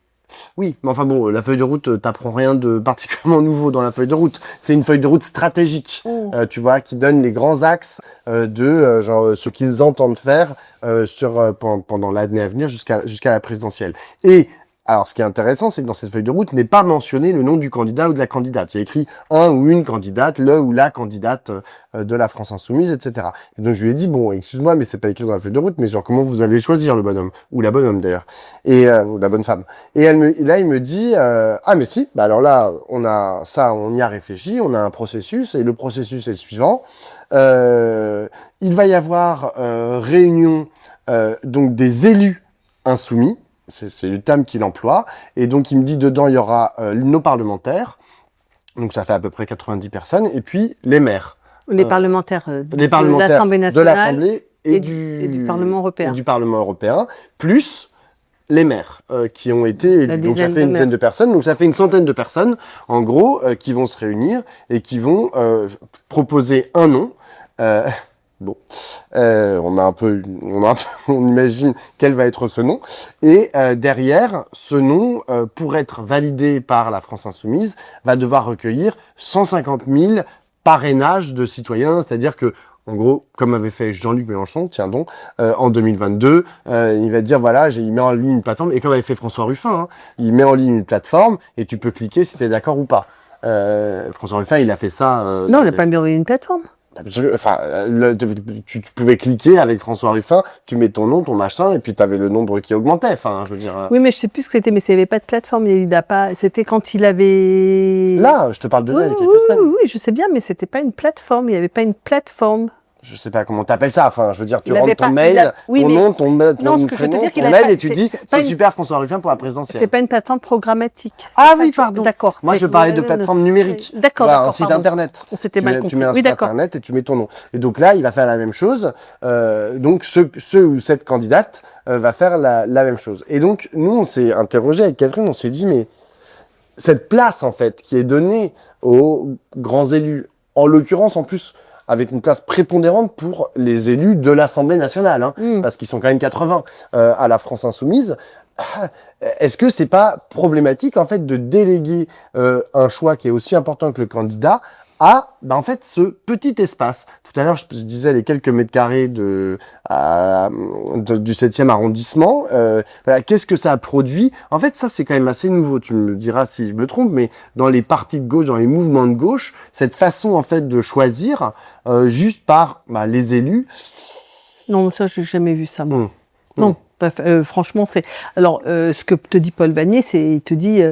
Oui, mais enfin bon, la feuille de route, t'apprends rien de particulièrement nouveau dans la feuille de route. C'est une feuille de route stratégique, tu vois, qui donne les grands axes de genre ce qu'ils entendent faire pendant l'année à venir jusqu'à la présidentielle. Et alors, ce qui est intéressant, c'est que dans cette feuille de route n'est pas mentionné le nom du candidat ou de la candidate. Il y a écrit un ou une candidate, le ou la candidate de la France Insoumise, etc. Et donc, je lui ai dit, bon, excuse-moi, mais c'est pas écrit dans la feuille de route, mais genre, comment vous allez choisir le bonhomme? Ou la bonne homme, d'ailleurs. Ou la bonne femme. Et là, il me dit, ah, mais si, bah alors là, on y a réfléchi, on a un processus, et le processus est le suivant. Il va y avoir réunion, donc, des élus insoumis. C'est le terme qu'il emploie. Et donc, il me dit, dedans, il y aura nos parlementaires. Donc, ça fait à peu près 90 personnes. Et puis, les maires. Les parlementaires de l'Assemblée nationale. De l'Assemblée et du Parlement européen. Et du Parlement européen. Plus les maires qui ont été... Donc, ça fait une dizaine de personnes. Donc, ça fait une centaine de personnes, en gros, qui vont se réunir et qui vont proposer un nom. Bon, on imagine quel va être ce nom. Et derrière, ce nom, pour être validé par la France Insoumise, va devoir recueillir 150 000 parrainages de citoyens. C'est-à-dire que, en gros, comme avait fait Jean-Luc Mélenchon, tiens donc, en 2022, il va dire, voilà, il met en ligne une plateforme. Et comme avait fait François Ruffin, hein, il met en ligne une plateforme et tu peux cliquer si tu es d'accord ou pas. François Ruffin, il a fait ça... non, il n'a pas mis en ligne une plateforme. Enfin, tu pouvais cliquer avec François Ruffin, tu mets ton nom, ton machin, et puis tu avais le nombre qui augmentait. Enfin, je veux dire. Oui, mais je sais plus ce que c'était, mais il n'y avait pas de plateforme. Il n'a pas. C'était quand il avait. Là, je te parle de là, il y a quelques semaines. Oui, je sais bien, mais c'était pas une plateforme. Il n'y avait pas une plateforme. Je sais pas comment t'appelles ça. Enfin, je veux dire, tu rentres ton mail, ton nom, ton prénom, ton mail, et tu dis, c'est super François Ruffin pour la présidentielle. C'est pas une plateforme programmatique. Ah oui, pardon. D'accord. Moi, je parlais de plateforme numérique. D'accord. Un site internet. On s'était mal compris. Tu mets un site internet et tu mets ton nom. Et donc là, il va faire la même chose. Donc, ce ou cette candidate va faire la même chose. Et donc, nous, on s'est interrogé avec Catherine, on s'est dit, mais cette place, en fait, qui est donnée aux grands élus, en l'occurrence, en plus, avec une place prépondérante pour les élus de l'Assemblée nationale, hein, parce qu'ils sont quand même 80 à la France Insoumise. Est-ce que c'est pas problématique, en fait, de déléguer un choix qui est aussi important que le candidat à, en fait, ce petit espace. Tout à l'heure, je disais les quelques mètres carrés du 7e arrondissement. Voilà, qu'est-ce que ça a produit? En fait, ça, c'est quand même assez nouveau. Tu me diras si je me trompe, mais dans les partis de gauche, dans les mouvements de gauche, cette façon, en fait, de choisir juste par les élus. Non, ça, j'ai jamais vu ça. Non. Franchement, c'est. Alors, ce que te dit Paul Vannier, il te dit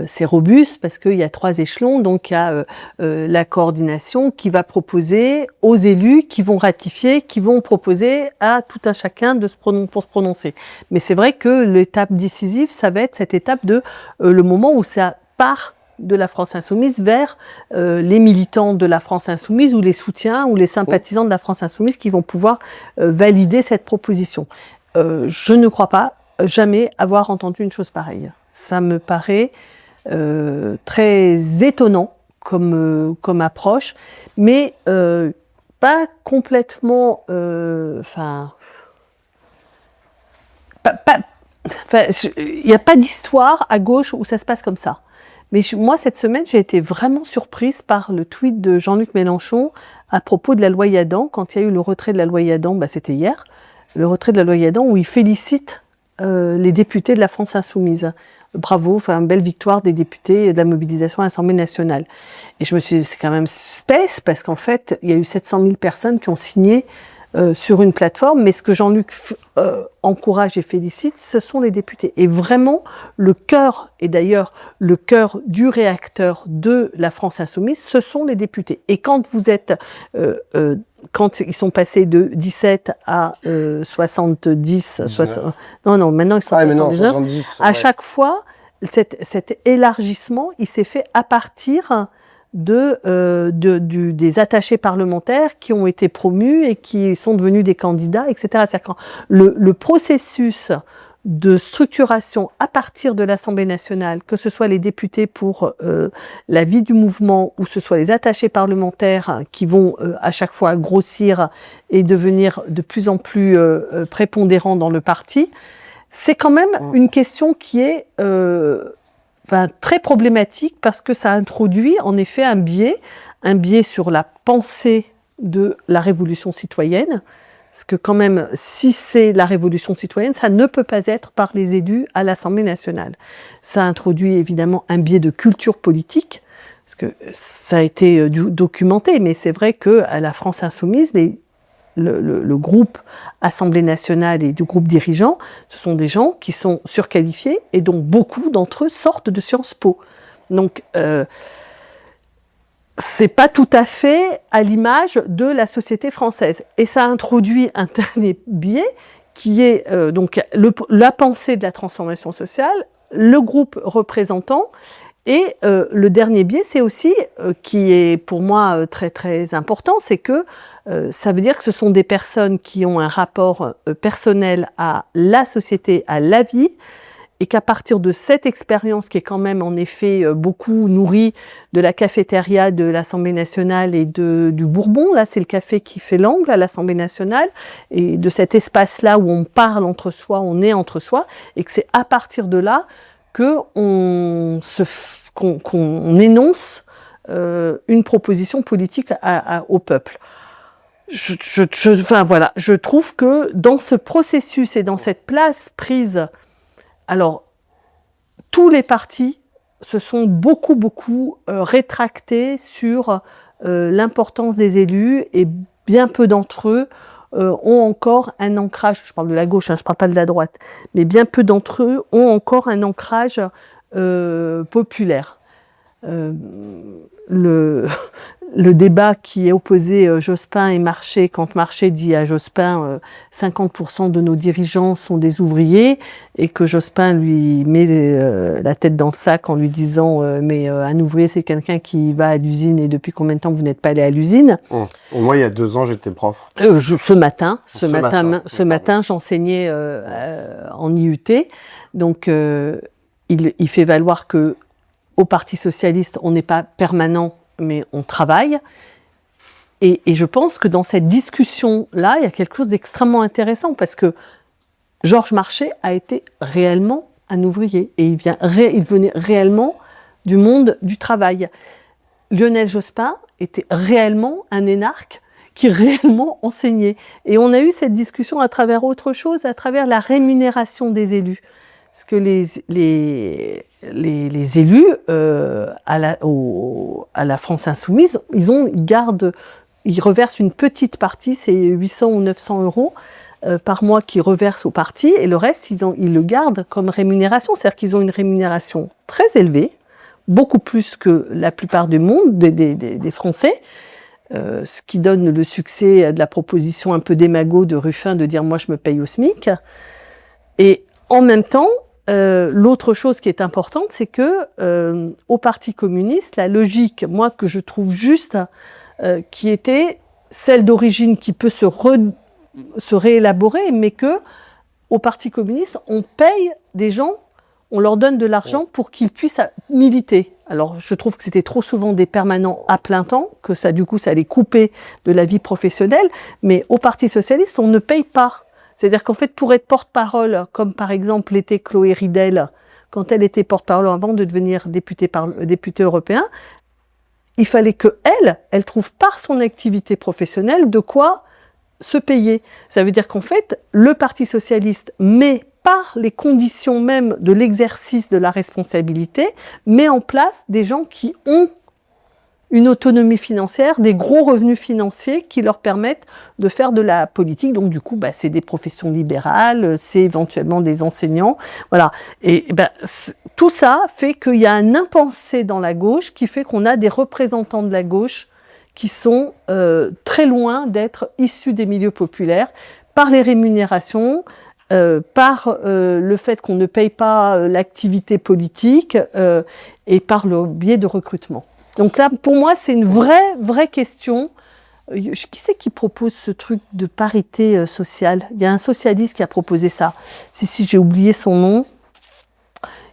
c'est robuste parce qu'il y a 3 échelons. Donc, il y a la coordination qui va proposer aux élus, qui vont ratifier, qui vont proposer à tout un chacun pour se prononcer. Mais c'est vrai que l'étape décisive, ça va être cette étape de le moment où ça part de la France Insoumise vers les militants de la France Insoumise ou les soutiens ou les sympathisants de la France Insoumise qui vont pouvoir valider cette proposition. Je ne crois pas jamais avoir entendu une chose pareille. Ça me paraît très étonnant comme approche, mais pas complètement... il n'y a pas d'histoire à gauche où ça se passe comme ça. Mais moi, cette semaine, j'ai été vraiment surprise par le tweet de Jean-Luc Mélenchon à propos de la loi Yadan. Quand il y a eu le retrait de la loi Yadan, c'était hier, le retrait de la loi Yadan, où il félicite les députés de la France Insoumise. Bravo, belle victoire des députés de la mobilisation à l'Assemblée nationale. Et je me suis dit, c'est quand même space, parce qu'en fait, il y a eu 700 000 personnes qui ont signé sur une plateforme, mais ce que Jean-Luc encourage et félicite, ce sont les députés. Et vraiment, le cœur, et d'ailleurs le cœur du réacteur de la France Insoumise, ce sont les députés. Et quand vous êtes... quand ils sont passés de 17 à 70, 60, non, maintenant ils sont 79, 70, à chaque fois, cet élargissement, il s'est fait à partir des attachés parlementaires qui ont été promus et qui sont devenus des candidats, etc. C'est-à-dire que le processus de structuration à partir de l'Assemblée nationale, que ce soit les députés pour la vie du mouvement ou ce soit les attachés parlementaires qui vont à chaque fois grossir et devenir de plus en plus prépondérants dans le parti, c'est quand même une question qui est très problématique parce que ça introduit en effet un biais sur la pensée de la révolution citoyenne. Parce que quand même, si c'est la révolution citoyenne, ça ne peut pas être par les élus à l'Assemblée nationale. Ça introduit évidemment un biais de culture politique, parce que ça a été documenté, mais c'est vrai qu'à la France Insoumise, le groupe Assemblée nationale et du groupe dirigeant, ce sont des gens qui sont surqualifiés et dont beaucoup d'entre eux sortent de Sciences Po. Donc, c'est pas tout à fait à l'image de la société française. Et ça introduit un dernier biais qui est donc la pensée de la transformation sociale, le groupe représentant, et le dernier biais, c'est aussi, qui est pour moi très très important, c'est que ça veut dire que ce sont des personnes qui ont un rapport personnel à la société, à la vie, et qu'à partir de cette expérience qui est quand même en effet beaucoup nourrie de la cafétéria de l'Assemblée nationale et du Bourbon, là c'est le café qui fait l'angle à l'Assemblée nationale, et de cet espace-là où on parle entre soi, on est entre soi, et que c'est à partir de là qu'on énonce une proposition politique au peuple. Je trouve que dans ce processus et dans cette place prise, alors, tous les partis se sont beaucoup rétractés sur l'importance des élus et bien peu d'entre eux ont encore un ancrage, je parle de la gauche, je ne parle pas de la droite, mais bien peu d'entre eux ont encore un ancrage populaire. Le débat qui est opposé Jospin et Marchais, quand Marchais dit à Jospin 50% de nos dirigeants sont des ouvriers, et que Jospin lui met la tête dans le sac en lui disant mais un ouvrier c'est quelqu'un qui va à l'usine, et depuis combien de temps vous n'êtes pas allé à l'usine? Moi il y a 2 ans j'étais prof. Ce matin j'enseignais en IUT, donc il fait valoir que au Parti socialiste on n'est pas permanent, mais on travaille. Et je pense que dans cette discussion-là, il y a quelque chose d'extrêmement intéressant, parce que Georges Marchais a été réellement un ouvrier, et il venait réellement du monde du travail. Lionel Jospin était réellement un énarque qui réellement enseignait. Et on a eu cette discussion à travers autre chose, à travers la rémunération des élus. Parce que les élus à la France Insoumise, ils reversent une petite partie, c'est 800 ou 900 euros par mois qu'ils reversent au parti, et le reste, ils le gardent comme rémunération. C'est-à-dire qu'ils ont une rémunération très élevée, beaucoup plus que la plupart du monde, des Français, ce qui donne le succès de la proposition un peu démago de Ruffin de dire « moi je me paye au SMIC ». Et en même temps, l'autre chose qui est importante, c'est que au Parti communiste, la logique, moi, que je trouve juste, qui était celle d'origine, qui peut se réélaborer, mais que au Parti communiste, on paye des gens, on leur donne de l'argent pour qu'ils puissent militer. Alors, je trouve que c'était trop souvent des permanents à plein temps, que ça, du coup, ça allait couper de la vie professionnelle, mais au Parti socialiste, on ne paye pas. C'est-à-dire qu'en fait, pour être porte-parole, comme par exemple l'était Chloé Ridel, quand elle était porte-parole avant de devenir députée européen, il fallait qu'elle trouve par son activité professionnelle de quoi se payer. Ça veut dire qu'en fait, le Parti socialiste met, par les conditions même de l'exercice de la responsabilité, met en place des gens qui ont une autonomie financière, des gros revenus financiers qui leur permettent de faire de la politique. Donc du coup, c'est des professions libérales, c'est éventuellement des enseignants, voilà. Et tout ça fait qu'il y a un impensé dans la gauche qui fait qu'on a des représentants de la gauche qui sont très loin d'être issus des milieux populaires par les rémunérations, par le fait qu'on ne paye pas l'activité politique et par le biais de recrutement. Donc là, pour moi, c'est une vraie question. Qui c'est qui propose ce truc de parité sociale? Il y a un socialiste qui a proposé ça. Si, j'ai oublié son nom.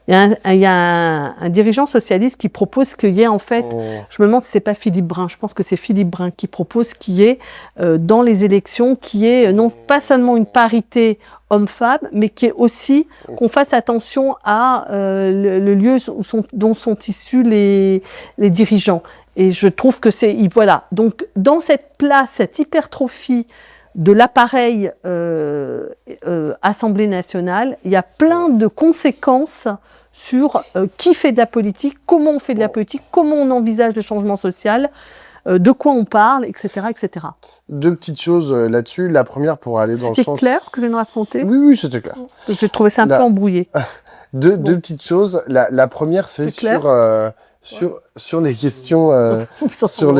Il y a un dirigeant socialiste qui propose qu'il y ait en fait, je me demande si c'est pas Philippe Brun, je pense que c'est Philippe Brun qui propose qu'il y ait dans les élections, qu'il y ait non pas seulement une parité homme-femme, mais qu'il y ait aussi qu'on fasse attention à le lieu dont sont issus les dirigeants. Et je trouve que voilà. Donc dans cette place, cette hypertrophie de l'appareil Assemblée nationale, il y a plein de conséquences sur qui fait de la politique, comment on fait de la politique, comment on envisage le changement social, de quoi on parle, etc., etc. Deux petites choses là-dessus. La première, pour aller dans le sens... C'était clair ce que je viens de raconter? Oui, c'était clair. J'ai trouvé ça un peu embrouillé. Deux petites choses. La première, c'est sur les questions... sur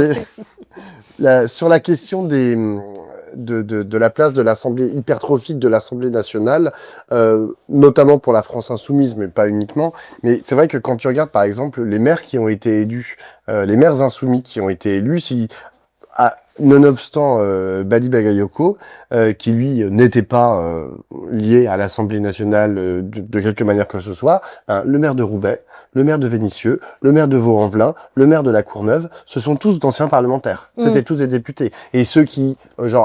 la question de la place de l'Assemblée hypertrophique de l'Assemblée nationale, notamment pour la France insoumise, mais pas uniquement. Mais c'est vrai que quand tu regardes, par exemple, les maires qui ont été élus, les maires insoumis qui ont été élus, nonobstant Bali Bagayoko, qui lui n'était pas lié à l'Assemblée nationale de quelque manière que ce soit, le maire de Roubaix, le maire de Vénissieux, le maire de Vaux-en-Velin, le maire de la Courneuve, ce sont tous d'anciens parlementaires. C'était tous des députés. Et ceux qui,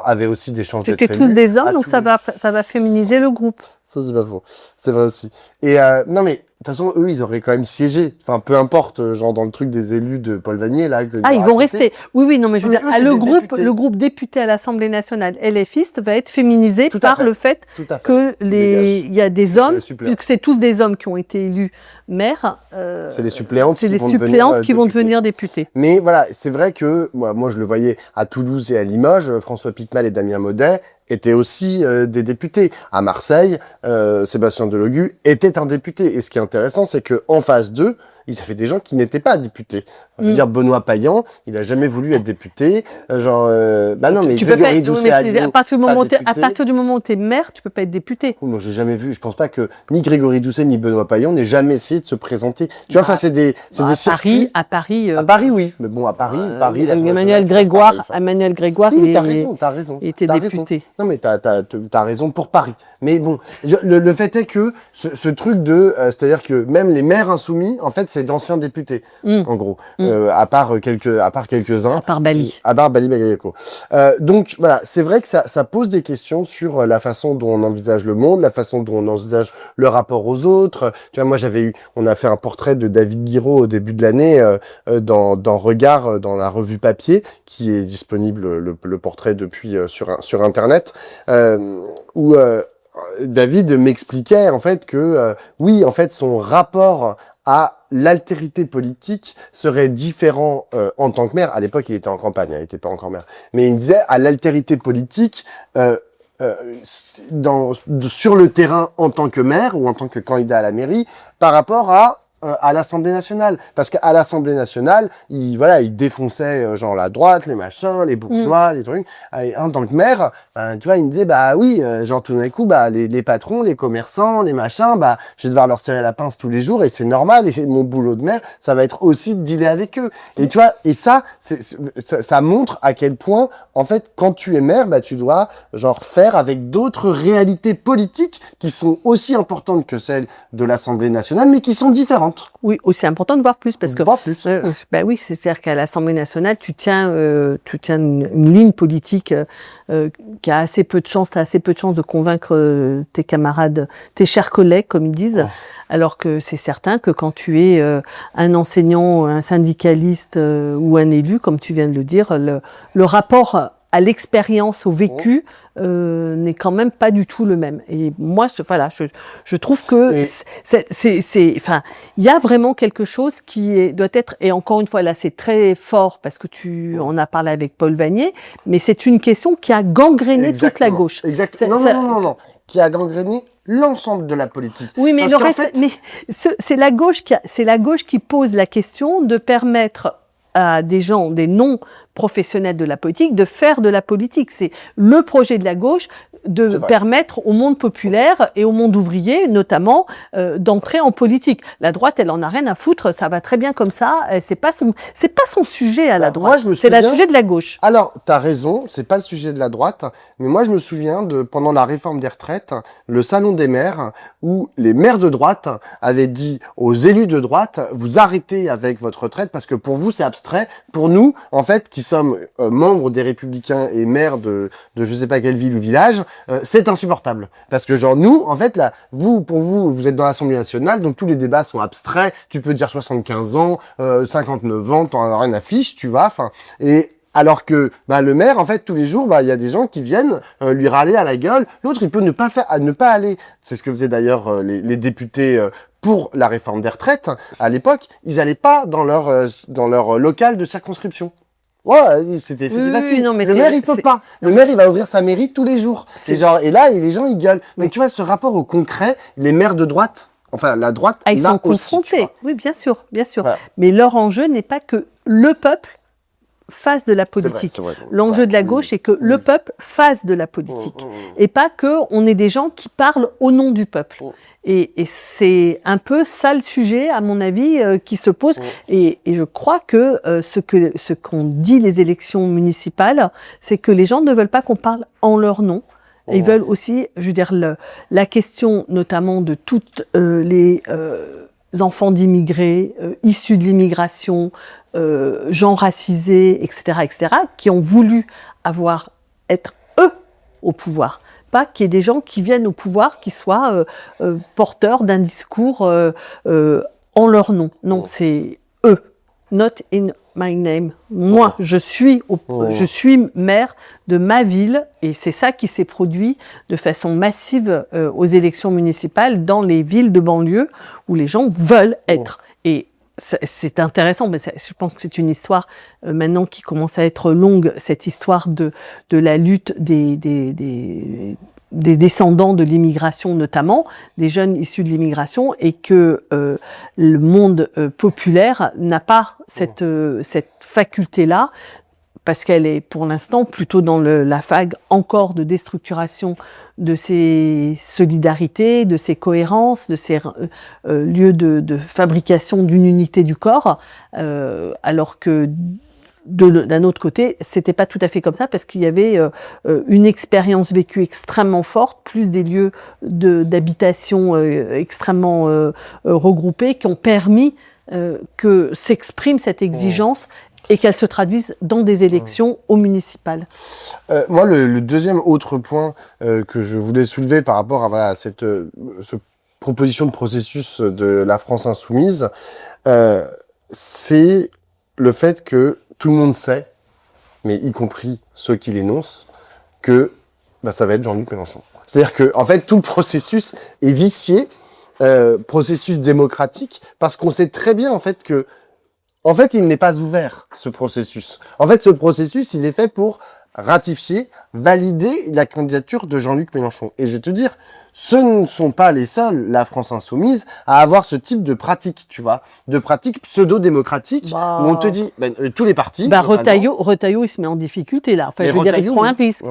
avaient aussi des chances d'être élus. C'était tous des hommes, donc ça va féminiser le groupe. Ça, c'est pas faux. C'est vrai aussi. Et non, mais de toute façon, eux, ils auraient quand même siégé. Enfin, peu importe, dans le truc des élus de Paul Vanier, là. Ils vont rester. Oui, non, mais je veux dire, le groupe député à l'Assemblée nationale LFiste va être féminisé par le fait que il y a des hommes, puisque c'est tous des hommes qui ont été élus maires. C'est les suppléantes qui vont devenir députés. Mais voilà, c'est vrai que, moi, je le voyais à Toulouse et à Limoges, François Piquemal et Damien Maudet étaient aussi des députés. À Marseille, Sébastien Delogu était un député. Et ce qui est intéressant, c'est que en face d'eux, ils avaient des gens qui n'étaient pas députés. Je veux dire, Benoît Payan, il a jamais voulu être député. Non, mais Grégory Doucet à Lyon, à partir du moment où t'es maire, tu peux pas être député. Moi, j'ai jamais vu. Je pense pas que ni Grégory Doucet ni Benoît Payan n'aient jamais essayé de se présenter. Tu vois, enfin, c'est des circuits. À Paris, oui. Mais bon, à Paris, Emmanuel Grégoire, oui, t'as raison. Il était député. Non, mais t'as raison pour Paris. Mais bon, le fait est que ce truc c'est-à-dire que même les maires insoumis, en fait, c'est d'anciens députés, en gros. À part quelques-uns. À part Bali. À part Bali Bagayoko. Donc, voilà, c'est vrai que ça pose des questions sur la façon dont on envisage le monde, la façon dont on envisage le rapport aux autres. Tu vois, moi, on a fait un portrait de David Guiraud au début de l'année, dans Regard, dans la revue papier, qui est disponible, le portrait depuis, sur Internet, où, David m'expliquait, en fait, que, oui, en fait, son rapport à l'altérité politique serait différent en tant que maire. À l'époque, il était en campagne, il n'était pas encore maire. Mais il me disait, à l'altérité politique, sur le terrain en tant que maire ou en tant que candidat à la mairie, par rapport à l'Assemblée nationale. Parce qu'à l'Assemblée nationale, il défonçait la droite, les machins, les bourgeois, les trucs. Et en tant que maire, tu vois, il me disait, oui, tout d'un coup, les patrons, les commerçants, les machins, je vais devoir leur tirer la pince tous les jours et c'est normal. Et mon boulot de maire, ça va être aussi de dealer avec eux. Et tu vois, et ça montre à quel point, en fait, quand tu es maire, tu dois, faire avec d'autres réalités politiques qui sont aussi importantes que celles de l'Assemblée nationale, mais qui sont différentes. Oui, aussi important de voir plus, parce que voir plus. Oui, c'est-à-dire qu'à l'Assemblée nationale, tu tiens une ligne politique qui a assez peu de chance, t'as assez peu de chance de convaincre tes camarades, tes chers collègues, comme ils disent, alors que c'est certain que quand tu es un enseignant, un syndicaliste ou un élu, comme tu viens de le dire, le rapport à l'expérience, au vécu, n'est quand même pas du tout le même. Et moi, je trouve que enfin, il y a vraiment quelque chose doit être, et encore une fois, là, c'est très fort parce que tu en as parlé avec Paul Vanier, mais c'est une question qui a gangréné toute la gauche. Exactement. Non. Qui a gangréné l'ensemble de la politique. Oui, mais c'est la gauche qui pose la question de permettre à des gens, des non-professionnels de la politique, de faire de la politique. C'est le projet de la gauche de permettre au monde populaire et au monde ouvrier, notamment, d'entrer en politique. La droite, elle en a rien à foutre, ça va très bien comme ça. C'est pas son sujet à la droite. C'est le sujet de la gauche. Alors, t'as raison, c'est pas le sujet de la droite, mais moi je me souviens pendant la réforme des retraites, le salon des maires, où les maires de droite avaient dit aux élus de droite, vous arrêtez avec votre retraite parce que pour vous c'est abstrait. Pour nous, en fait, qui sommes membres des Républicains et maires de je sais pas quelle ville ou village, c'est insupportable. Parce que genre nous, en fait, là, pour vous êtes dans l'Assemblée nationale, donc tous les débats sont abstraits, tu peux dire 75 ans, 59 ans, t'en as rien à fiche, tu vas, enfin, et alors que le maire, en fait, tous les jours, il y a des gens qui viennent lui râler à la gueule. L'autre, il peut ne pas aller. C'est ce que faisaient d'ailleurs les députés pour la réforme des retraites. À l'époque, ils allaient pas dans leur local de circonscription. Ouais, c'était facile. Non, mais le maire, il peut pas. Le maire, il va ouvrir sa mairie tous les jours. Et là, les gens, ils gueulent. Donc, tu vois, ce rapport au concret, les maires de droite, enfin, la droite, ils sont confrontés. Oui, bien sûr. Voilà. Mais leur enjeu n'est pas que le peuple fasse de la politique. C'est vrai. L'enjeu de la gauche est que le peuple fasse de la politique. Et pas que on ait des gens qui parlent au nom du peuple. Et c'est un peu ça le sujet, à mon avis, qui se pose. Et je crois que ce qu'ont dit les élections municipales, c'est que les gens ne veulent pas qu'on parle en leur nom. Ils veulent aussi, je veux dire, la question notamment de toutes les enfants d'immigrés, issus de l'immigration, gens racisés, etc., qui ont voulu être eux au pouvoir. Pas qu'il y ait des gens qui viennent au pouvoir, qui soient porteurs d'un discours en leur nom. Non, c'est eux. Not in my name. Moi, je suis maire de ma ville, et c'est ça qui s'est produit de façon massive aux élections municipales dans les villes de banlieue où les gens veulent être. Et c'est intéressant, mais je pense que c'est une histoire maintenant qui commence à être longue, cette histoire de la lutte des descendants de l'immigration notamment, des jeunes issus de l'immigration, et que le monde populaire n'a pas cette faculté-là, parce qu'elle est pour l'instant plutôt dans la vague encore de déstructuration de ces solidarités, de ces cohérences, de ces lieux de fabrication d'une unité du corps, alors que d'un autre côté, c'était pas tout à fait comme ça, parce qu'il y avait une expérience vécue extrêmement forte, plus des lieux d'habitation extrêmement regroupés, qui ont permis que s'exprime cette exigence et qu'elle se traduise dans des élections au municipal. Moi, le deuxième autre point que je voulais soulever par rapport à cette proposition de processus de la France insoumise, c'est le fait que tout le monde sait, mais y compris ceux qui l'énoncent, que ça va être Jean-Luc Mélenchon. C'est-à-dire que, en fait, tout le processus est vicié, processus démocratique, parce qu'on sait très bien, en fait, que il n'est pas ouvert, ce processus. En fait, ce processus, il est fait pour ratifier, valider la candidature de Jean-Luc Mélenchon. Et je vais te dire, ce ne sont pas les seuls, la France insoumise, à avoir ce type de pratique, tu vois, de pratique pseudo-démocratique, où on te dit, tous les partis... Retailleau, il se met en difficulté, là. Enfin, je veux dire, il prend un risque.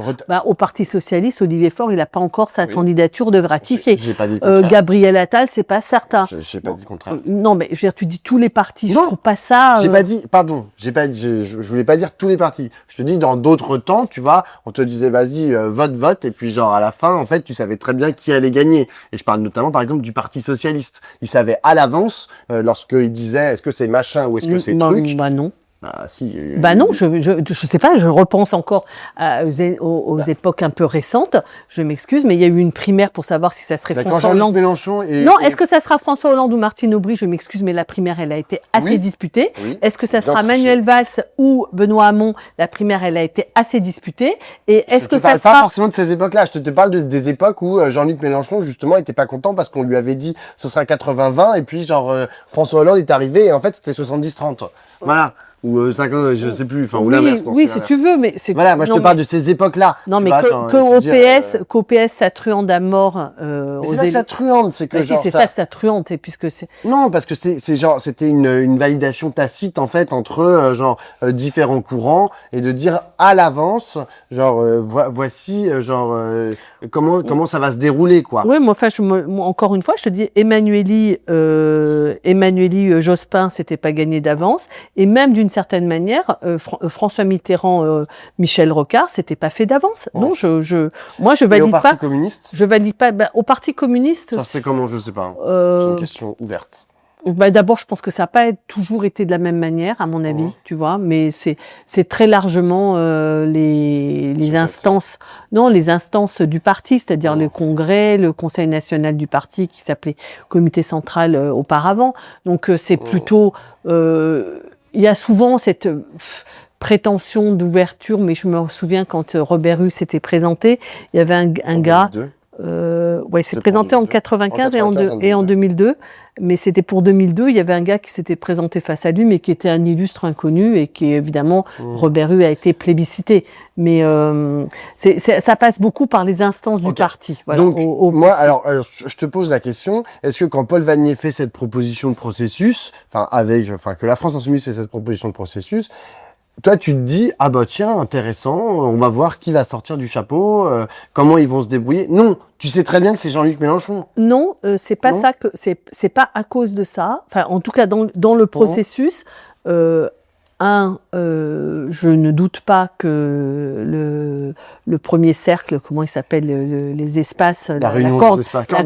Au Parti Socialiste, Olivier Faure, il n'a pas encore sa candidature de ratifier. J'ai pas dit le contraire. Gabriel Attal, c'est pas certain. J'ai pas dit le contraire. Non, mais je veux dire, tu dis tous les partis, je trouve pas ça... J'ai pas dit, pardon, je voulais pas dire tous les partis. Je te dis, dans d'autres temps, tu vois, on te disait, vas-y, vote, et puis genre, à la fin, en fait, tu savais très bien qui allait gagner. Et je parle notamment, par exemple, du Parti Socialiste. Ils savaient à l'avance, lorsqu'ils disaient, est-ce que c'est machin ou est-ce que c'est truc? Non. Ah, si. Bah non, je sais pas, je repense encore aux époques un peu récentes. Je m'excuse, mais il y a eu une primaire pour savoir si ça serait François Hollande. Mélenchon Non, est-ce que ça sera François Hollande ou Martine Aubry? Je m'excuse, mais la primaire, elle a été assez disputée. Oui. Est-ce que ça sera Manuel Valls ou Benoît Hamon? La primaire, elle a été assez disputée. Et est-ce que ça sera... pas forcément de ces époques-là. Je te parle des époques où Jean-Luc Mélenchon, justement, était pas content parce qu'on lui avait dit ce sera 80-20 et puis François Hollande est arrivé et en fait c'était 70-30. Voilà. Ou 50, je sais plus, enfin, ou l'inverse. Oui, si tu veux, mais c'est... Voilà, moi je te parle de ces époques-là. Non, mais qu'au PS, ça truande à mort. C'est pas que ça truande, c'est que c'est ça que ça truande, et puisque c'est... Non, parce que c'était une validation tacite, en fait, entre, différents courants, et de dire à l'avance, voici, comment ça va se dérouler, quoi. Oui, moi, encore une fois, je te dis, Emmanueli Jospin, c'était pas gagné d'avance, et même d'une certaine manière, François Mitterrand, Michel Rocard, c'était pas fait d'avance. Ouais. Non, moi, je valide pas. Et au Parti communiste? Je valide pas. Au Parti communiste. Ça se fait comment? Je sais pas. C'est une question ouverte. D'abord, je pense que ça n'a pas toujours été de la même manière, à mon avis, tu vois, mais c'est très largement les instances, les instances du parti, c'est-à-dire le congrès, le conseil national du parti qui s'appelait comité central auparavant. Donc c'est plutôt, il y a souvent cette prétention d'ouverture, mais je me souviens quand Robert Hue s'était présenté, il y avait un gars. C'est présenté en 95 et en 2002, mais c'était pour 2002. Il y avait un gars qui s'était présenté face à lui, mais qui était un illustre inconnu et qui évidemment Robert Hue a été plébiscité. Mais ça passe beaucoup par les instances du parti. Voilà, donc alors je te pose la question, est-ce que quand Paul Vannier fait cette proposition de processus, que la France Insoumise fait cette proposition de processus, toi, tu te dis, ah bah tiens, intéressant, on va voir qui va sortir du chapeau, comment ils vont se débrouiller. Non, tu sais très bien que c'est Jean-Luc Mélenchon. Non, c'est pas ça que c'est pas à cause de ça. Enfin, en tout cas, dans le processus, je ne doute pas que le premier cercle, comment il s'appelle, les espaces, la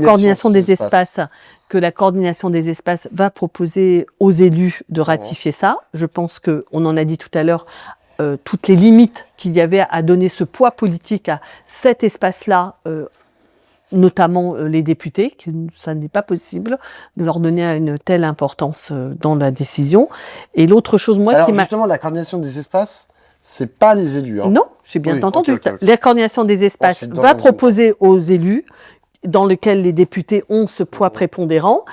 coordination des espaces, que la coordination des espaces va proposer aux élus de ratifier ça. Je pense que, on en a dit tout à l'heure, toutes les limites qu'il y avait à donner ce poids politique à cet espace-là, notamment les députés, que ça n'est pas possible de leur donner une telle importance dans la décision. Et l'autre chose, justement, la coordination des espaces, c'est pas les élus. Hein. Non, j'ai bien entendu. Okay. La coordination des espaces va proposer aux élus, dans lequel les députés ont ce poids prépondérant.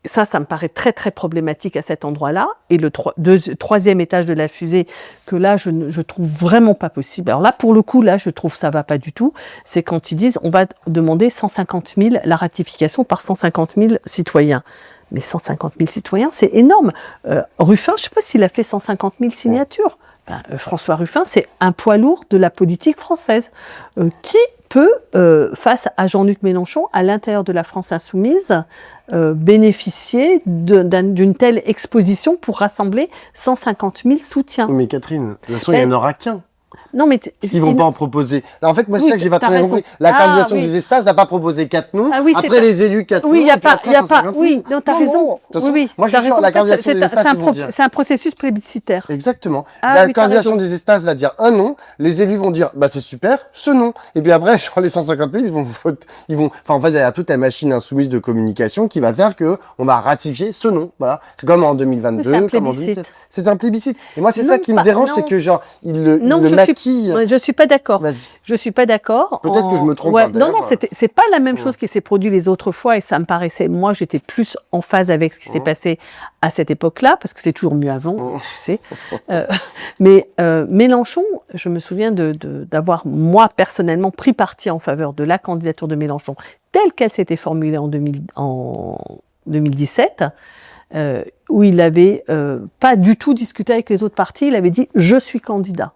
Ça me paraît très, très problématique à cet endroit-là. Et le troisième étage de la fusée, que là, je trouve vraiment pas possible. Alors là, pour le coup, là, je trouve ça va pas du tout. C'est quand ils disent, on va demander 150 000, la ratification par 150 000 citoyens. Mais 150 000 citoyens, c'est énorme. Ruffin, je sais pas s'il a fait 150 000 signatures. François Ruffin, c'est un poids lourd de la politique française. Qui peut, face à Jean-Luc Mélenchon, à l'intérieur de la France insoumise, bénéficier d'une telle exposition pour rassembler 150 000 soutiens? Mais Catherine, de toute façon, il n'y en aura qu'un. Non, mais ils vont pas en proposer. Alors, en fait, moi, c'est ça que j'ai pas très compris. La coordination des espaces n'a pas proposé 4 noms. Après, les élus, 4 noms. Oui, il y a pas, oui, non, t'as raison. Oui. Moi, je suis sûr, la coordination des espaces, ils vont dire. C'est un processus plébiscitaire. Exactement. La coordination des espaces va dire un nom. Les élus vont dire, bah, c'est super, ce nom. Et puis après, les 150 000, en fait, il y a toute la machine insoumise de communication qui va faire que on va ratifier ce nom. Voilà. C'est comme en 2022, comme en 2017. C'est un plébiscite. Et moi, c'est ça qui me dérange, c'est que, il le maquille. Je suis pas d'accord. Je suis pas d'accord. Peut-être que je me trompe. Ouais, non, c'est pas la même chose qui s'est produit les autres fois et ça me paraissait. Moi, j'étais plus en phase avec ce qui s'est passé à cette époque-là parce que c'est toujours mieux avant, tu sais. Mais Mélenchon, je me souviens d'avoir moi personnellement pris parti en faveur de la candidature de Mélenchon telle qu'elle s'était formulée en 2017. Où il avait pas du tout discuté avec les autres partis. Il avait dit « je suis candidat ».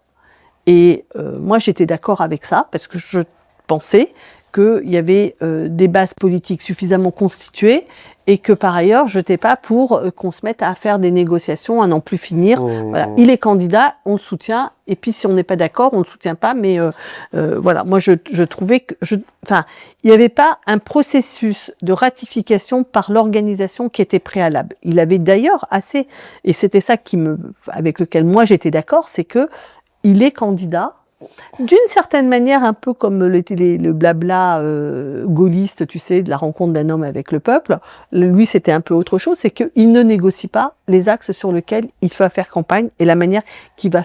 Et moi, j'étais d'accord avec ça, parce que je pensais qu'il y avait des bases politiques suffisamment constituées et que par ailleurs, je n'étais pas pour qu'on se mette à faire des négociations à n'en plus finir. Voilà. Il est candidat, on le soutient, et puis si on n'est pas d'accord, on ne le soutient pas, mais voilà, moi je trouvais que... il n'y avait pas un processus de ratification par l'organisation qui était préalable. Il avait d'ailleurs assez, et c'était ça avec lequel moi j'étais d'accord, c'est que il est candidat, d'une certaine manière, un peu comme le blabla gaulliste, tu sais, de la rencontre d'un homme avec le peuple. Lui, c'était un peu autre chose, c'est qu'il ne négocie pas les axes sur lesquels il va faire campagne et la manière qu'il va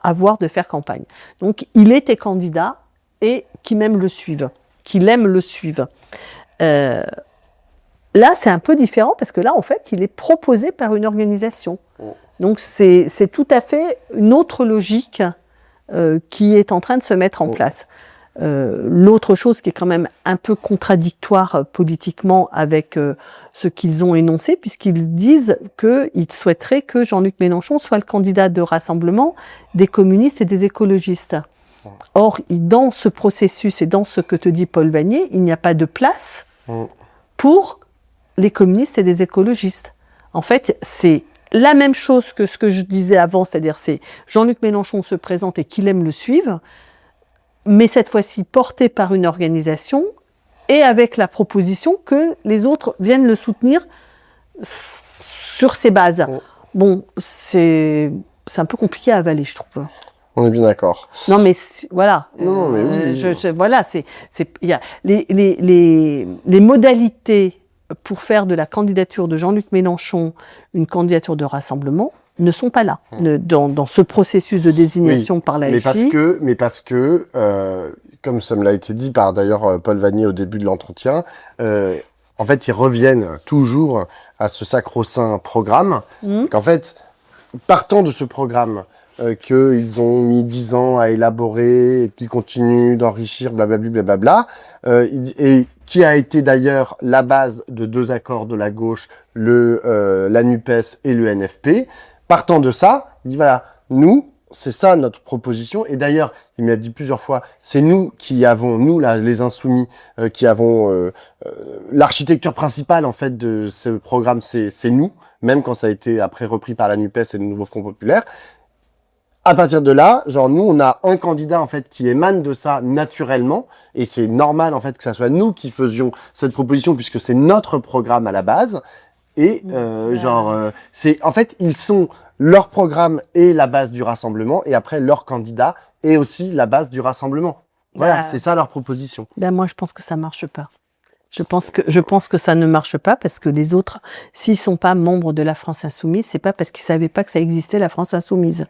avoir de faire campagne. Donc, il était candidat et qu'il aime le suivre. Là, c'est un peu différent parce que là, en fait, il est proposé par une organisation. Donc, c'est tout à fait une autre logique qui est en train de se mettre en place. L'autre chose qui est quand même un peu contradictoire politiquement avec ce qu'ils ont énoncé, puisqu'ils disent qu'ils souhaiteraient que Jean-Luc Mélenchon soit le candidat de rassemblement des communistes et des écologistes. Or, dans ce processus et dans ce que te dit Paul Vannier, il n'y a pas de place pour les communistes et les écologistes. En fait, c'est la même chose que ce que je disais avant, c'est-à-dire c'est Jean-Luc Mélenchon se présente et qu'il aime le suivre, mais cette fois-ci porté par une organisation et avec la proposition que les autres viennent le soutenir sur ces bases. Bon, c'est un peu compliqué à avaler, je trouve. On est bien d'accord. Non, mais voilà. Non, mais oui. Voilà, il y a les modalités pour faire de la candidature de Jean-Luc Mélenchon une candidature de rassemblement ne sont pas là, dans ce processus de désignation par la FI. Mais parce que comme ça me l'a été dit par d'ailleurs Paul Vannier au début de l'entretien, en fait, ils reviennent toujours à ce sacro-saint programme, qu'en fait, partant de ce programme qu'ils ont mis 10 ans à élaborer, et qu'ils continuent d'enrichir, blablabla, et qui a été d'ailleurs la base de 2 accords de la gauche, la NUPES et le NFP. Partant de ça, il dit voilà, nous, c'est ça notre proposition. Et d'ailleurs, il m'a dit plusieurs fois, c'est nous qui avons, nous là, les insoumis, qui avons l'architecture principale en fait de ce programme, c'est nous, même quand ça a été après repris par la NUPES et le Nouveau Front Populaire. À partir de là, genre nous, on a un candidat en fait qui émane de ça naturellement, et c'est normal en fait que ça soit nous qui faisions cette proposition puisque c'est notre programme à la base. Et c'est en fait ils sont leur programme est la base du rassemblement, et après leur candidat est aussi la base du rassemblement. Voilà, c'est ça leur proposition. Ben moi, je pense que ça marche pas. Je pense que ça ne marche pas parce que les autres, s'ils sont pas membres de la France Insoumise, c'est pas parce qu'ils savaient pas que ça existait la France Insoumise.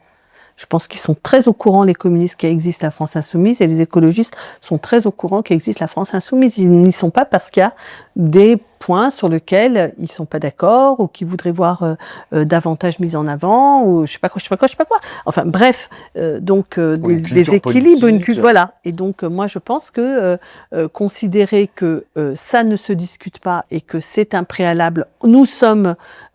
Je pense qu'ils sont très au courant, les communistes, qu'il existe la France Insoumise, et les écologistes sont très au courant qu'il existe la France Insoumise. Ils n'y sont pas parce qu'il y a des points sur lesquels ils sont pas d'accord, ou qu'ils voudraient voir davantage mis en avant, ou je sais pas quoi. Enfin bref, des équilibres, voilà. Et donc moi je pense que considérer que ça ne se discute pas et que c'est un préalable,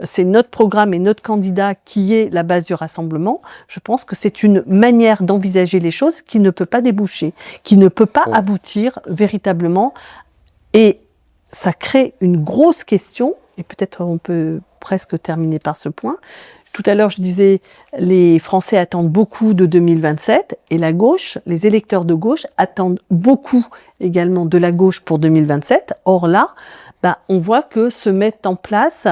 c'est notre programme et notre candidat qui est la base du rassemblement, je pense que c'est une manière d'envisager les choses qui ne peut pas déboucher, qui ne peut pas aboutir véritablement, et ça crée une grosse question, et peut-être on peut presque terminer par ce point. Tout à l'heure, je disais, les Français attendent beaucoup de 2027, et la gauche, les électeurs de gauche attendent beaucoup également de la gauche pour 2027. Or là, on voit que se mettent en place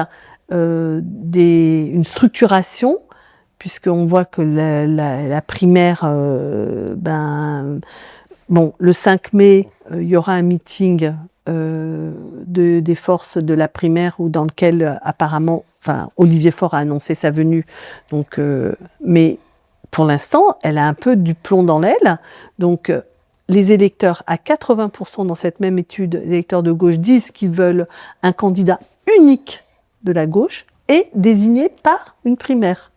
une structuration, puisqu'on voit que la primaire, le 5 mai, il y aura un meeting des forces de la primaire, dans lequel apparemment, Olivier Faure a annoncé sa venue. Donc, mais pour l'instant, elle a un peu du plomb dans l'aile. Donc, les électeurs, à 80% dans cette même étude, les électeurs de gauche disent qu'ils veulent un candidat unique de la gauche et désigné par une primaire.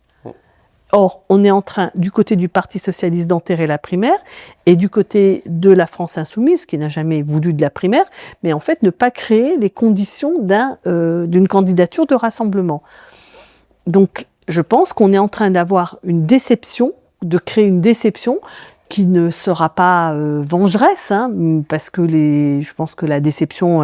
Or, on est en train, du côté du Parti socialiste, d'enterrer la primaire, et du côté de la France insoumise, qui n'a jamais voulu de la primaire, mais en fait ne pas créer les conditions d'une candidature de rassemblement. Donc, je pense qu'on est en train d'avoir une déception, de créer une déception, qui ne sera pas vengeresse, hein, parce que je pense que la déception,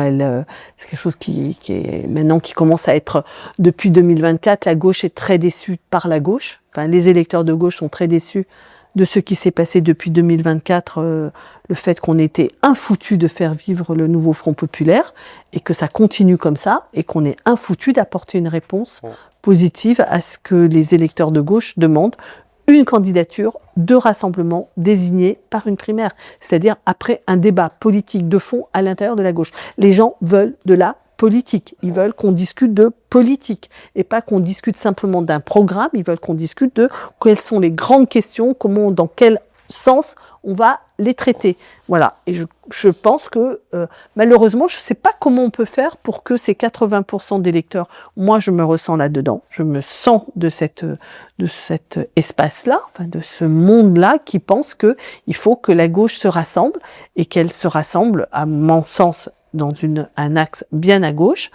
c'est quelque chose qui est maintenant qui commence à être depuis 2024. La gauche est très déçue par la gauche. Enfin, les électeurs de gauche sont très déçus de ce qui s'est passé depuis 2024, le fait qu'on était infoutu de faire vivre le nouveau Front populaire et que ça continue comme ça et qu'on est infoutu d'apporter une réponse positive à ce que les électeurs de gauche demandent, une candidature de rassemblement désignée par une primaire, c'est-à-dire après un débat politique de fond à l'intérieur de la gauche. Les gens veulent de la politique, ils veulent qu'on discute de politique et pas qu'on discute simplement d'un programme, ils veulent qu'on discute de quelles sont les grandes questions, comment, dans quel sens on va les traiter. Voilà, et je pense que malheureusement, je ne sais pas comment on peut faire pour que ces 80% d'électeurs, moi je me ressens là-dedans, je me sens de cet espace-là, enfin, de ce monde-là qui pense qu'il faut que la gauche se rassemble et qu'elle se rassemble, à mon sens, dans un axe bien à gauche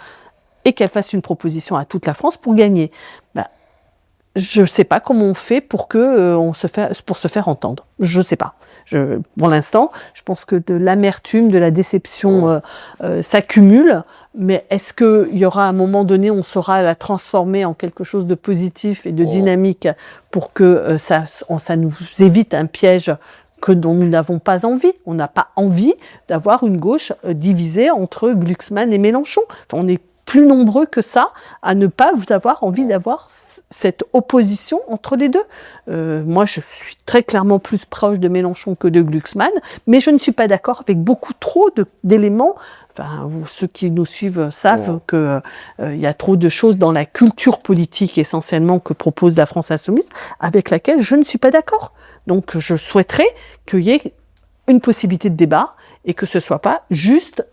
et qu'elle fasse une proposition à toute la France pour gagner. Je ne sais pas comment on fait pour se faire entendre. Je ne sais pas. Pour l'instant, je pense que de l'amertume, de la déception s'accumule. Mais est-ce qu'il y aura un moment donné, on saura la transformer en quelque chose de positif et de dynamique pour que ça nous évite un piège dont nous n'avons pas envie. On n'a pas envie d'avoir une gauche divisée entre Glucksmann et Mélenchon. Enfin, on est plus nombreux que ça à ne pas avoir envie d'avoir cette opposition entre les deux. Moi, je suis très clairement plus proche de Mélenchon que de Glucksmann, mais je ne suis pas d'accord avec beaucoup trop d'éléments. Enfin, ceux qui nous suivent savent que y a trop de choses dans la culture politique essentiellement que propose la France insoumise, avec laquelle je ne suis pas d'accord. Donc, je souhaiterais qu'il y ait une possibilité de débat et que ce soit pas juste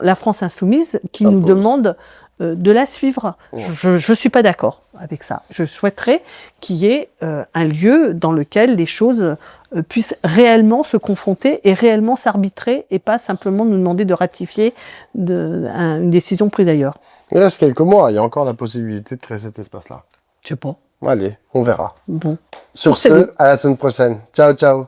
la France insoumise qui nous demande de la suivre. Je suis pas d'accord avec ça. Je souhaiterais qu'il y ait un lieu dans lequel les choses puissent réellement se confronter et réellement s'arbitrer et pas simplement nous demander de ratifier une décision prise ailleurs. Il reste quelques mois, il y a encore la possibilité de créer cet espace-là. Je sais pas. Allez, on verra. Bon. Sur ce, à la semaine prochaine. Ciao, ciao.